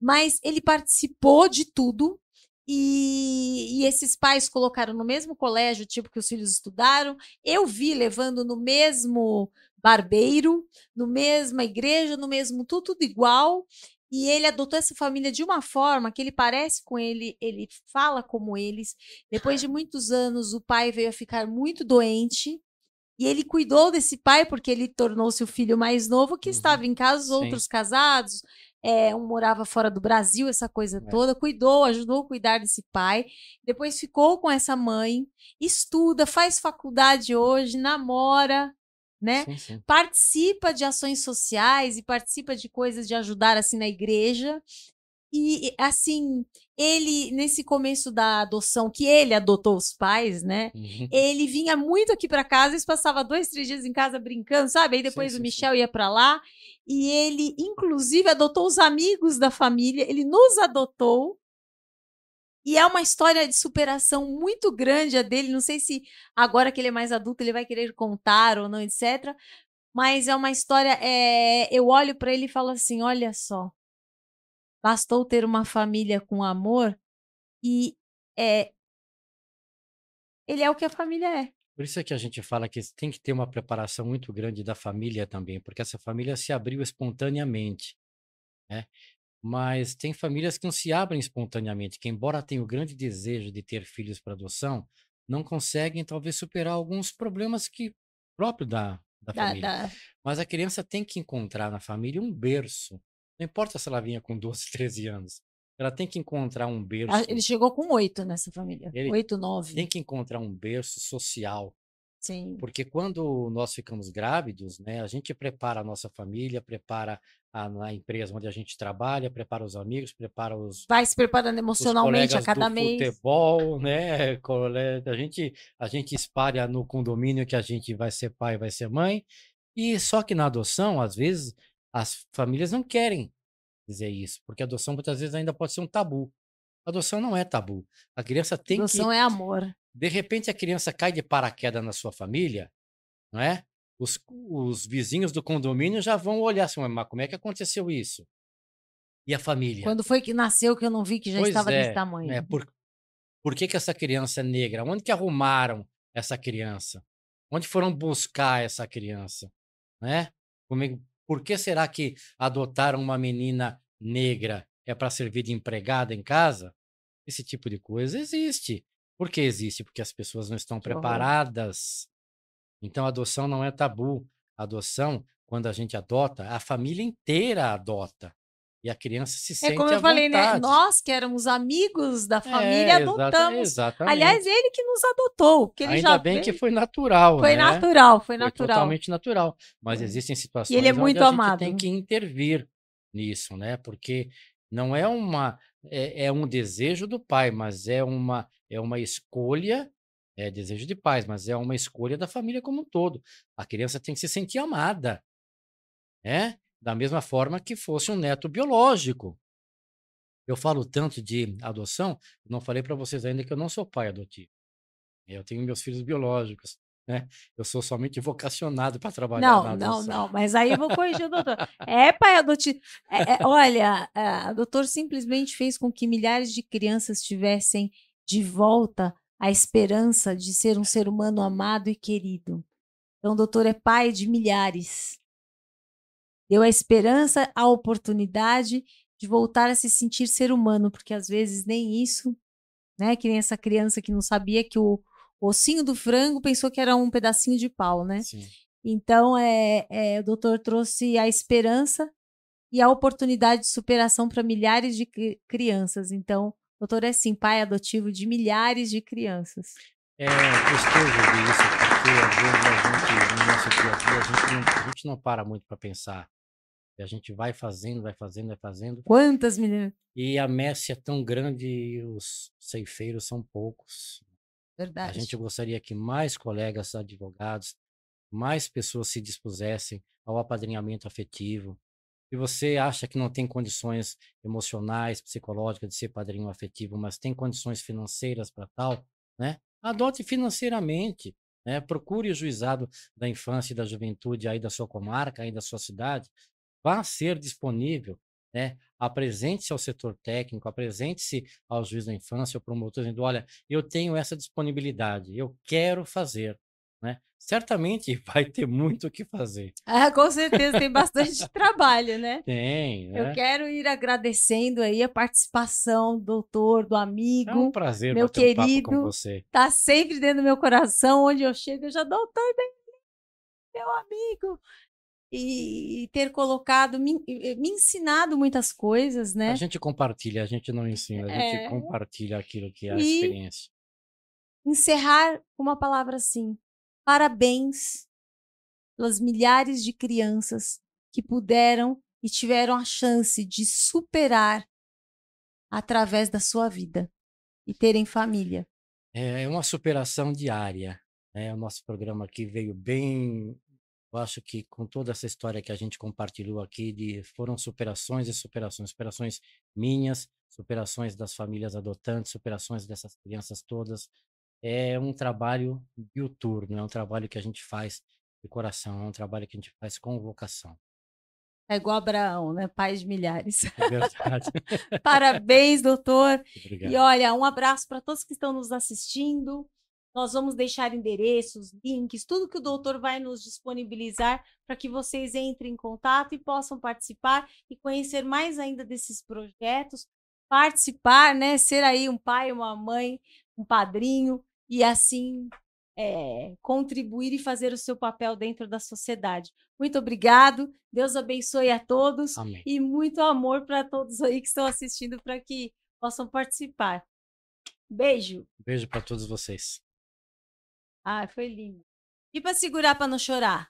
Mas ele participou de tudo, e esses pais colocaram no mesmo colégio, tipo que os filhos estudaram. Eu vi levando no mesmo barbeiro, no mesma igreja, no mesmo tudo igual. E ele adotou essa família de uma forma que ele parece com ele fala como eles. Depois de muitos anos, o pai veio a ficar muito doente. E ele cuidou desse pai porque ele tornou-se o filho mais novo que estava em casa, os outros casados. um morava fora do Brasil, essa coisa É. toda, cuidou, ajudou a cuidar desse pai, depois ficou com essa mãe, estuda, faz faculdade hoje, namora, né? Sim, sim. Participa de ações sociais e participa de coisas de ajudar assim na igreja. E assim, ele nesse começo da adoção, que ele adotou os pais, né? Uhum. Ele vinha muito aqui para casa, eles passava 2, 3 dias em casa brincando, sabe? Aí Sim, depois o sim, sim. Michel ia para lá e ele, inclusive, adotou os amigos da família. Ele nos adotou. E é uma história de superação muito grande a dele. Não sei se agora que ele é mais adulto ele vai querer contar ou não, etc. Mas é uma história. Eu olho para ele e falo assim: olha só, bastou ter uma família com amor e ele é o que a família é. Por isso é que a gente fala que tem que ter uma preparação muito grande da família também, porque essa família se abriu espontaneamente, né? Mas tem famílias que não se abrem espontaneamente, que embora tenham o grande desejo de ter filhos para adoção, não conseguem talvez superar alguns problemas que próprio da Da, família. da... Mas a criança tem que encontrar na família um berço. Não importa se ela vinha com 12, 13 anos. Ela tem que encontrar um berço. Ele chegou com 8 nessa família. Ele 8, tem 9. que encontrar um berço social. Sim. Porque quando nós ficamos grávidos, né, a gente prepara a nossa família, prepara a empresa onde a gente trabalha, prepara os amigos, prepara Vai se preparando os emocionalmente a colegas do cada mês. futebol, né? A gente espalha no condomínio que a gente vai ser pai, vai ser mãe. E só que na adoção, às vezes, as famílias não querem dizer isso, porque a adoção muitas vezes ainda pode ser um tabu. A adoção não é tabu. A criança tem Adoção que, é amor. de repente, a criança cai de paraquedas na sua família, não é? Os vizinhos do condomínio já vão olhar assim, mas como é que aconteceu isso? E a família? Quando foi que nasceu que eu não vi que já Pois estava desse é, né? tamanho? Por que que essa criança é negra? Onde que arrumaram essa criança? Onde foram buscar essa criança, né? Por que será que adotaram uma menina negra? É para servir de empregada em casa? Esse tipo de coisa existe. Por que existe? Porque as pessoas não estão Que horror. preparadas. Então, a adoção não é tabu. A adoção, quando a gente adota, a família inteira adota. E a criança se É como sente eu à falei, né? vontade. Nós que éramos amigos da família adotamos. Aliás, Exatamente. ele que nos adotou, porque ele já Ainda bem que veio. foi natural, Foi né? natural, foi Foi natural. totalmente natural. Mas Foi. existem E ele é situações onde muito a gente tem amado. que intervir nisso, né? Porque não é é um desejo do pai, mas é uma escolha, é desejo de pais, mas é uma escolha da família como um todo. A criança tem que se sentir amada, né? Da mesma forma que fosse um neto biológico. Eu falo tanto de adoção, não falei para vocês ainda que eu não sou pai adotivo. Eu tenho meus filhos biológicos, né? Eu sou somente vocacionado para trabalhar na Não, não, adoção. não, mas aí eu vou corrigir o doutor. É pai adotivo. Olha, o doutor simplesmente fez com que milhares de crianças tivessem de volta a esperança de ser um ser humano amado e querido. Então, o doutor é pai de milhares. Deu a esperança, a oportunidade de voltar a se sentir ser humano, porque às vezes nem isso, né? Que nem essa criança que não sabia que o ossinho do frango pensou que era um pedacinho de pau, né? Sim. Então, o doutor trouxe a esperança e a oportunidade de superação para milhares de crianças. Então, o doutor é sim pai adotivo de milhares de crianças. É gostoso ouvir isso, porque às vezes no nosso dia a dia, a gente não para muito para pensar. E a gente vai fazendo, vai fazendo, vai fazendo. Quantas meninas? E a messe é tão grande e os ceifeiros são poucos. A Verdade. gente gostaria que mais colegas advogados, mais pessoas se dispusessem ao apadrinhamento afetivo. Se você acha que não tem condições emocionais, psicológicas de ser padrinho afetivo, mas tem condições financeiras para tal, né? Adote financeiramente, né? Procure o juizado da infância e da juventude aí da sua comarca, aí da sua cidade. Vá ser disponível, né? Apresente-se ao setor técnico, apresente-se ao juiz da infância, ao promotor, dizendo: olha, eu tenho essa disponibilidade, eu quero fazer, né? Certamente vai ter muito o que fazer. Ah, com certeza, tem bastante trabalho, né? Tem, Eu né? quero ir agradecendo aí a participação do doutor, do É um amigo, prazer meu bater um papo com querido. você. Tá sempre dentro do meu coração, onde eu chego, eu já doutor, meu amigo. e ter colocado, me ensinado muitas coisas, A né? gente compartilha, a gente não ensina, a gente É, compartilha aquilo que é a e experiência. encerrar com uma palavra assim: parabéns pelas milhares de crianças que puderam e tiveram a chance de superar através da sua vida e terem família. É uma superação diária, né, o nosso programa aqui veio bem, eu acho que com toda essa história que a gente compartilhou aqui foram superações e superações, superações minhas, superações das famílias adotantes, superações dessas crianças todas. É um trabalho diuturno, é um trabalho que a gente faz de coração, é um trabalho que a gente faz com vocação. É igual Abraão, né? Pai de milhares. É verdade. Parabéns, doutor. E Obrigado. olha, um abraço para todos que estão nos assistindo. Nós vamos deixar endereços, links, tudo que o doutor vai nos disponibilizar para que vocês entrem em contato e possam participar e conhecer mais ainda desses projetos, participar, né? Ser aí um pai, uma mãe, um padrinho e assim contribuir e fazer o seu papel dentro da sociedade. Muito obrigado, Deus abençoe a todos Amém. e muito amor para todos aí que estão assistindo para que possam participar. Beijo. Beijo para todos vocês. Ah, foi lindo. E para segurar para não chorar?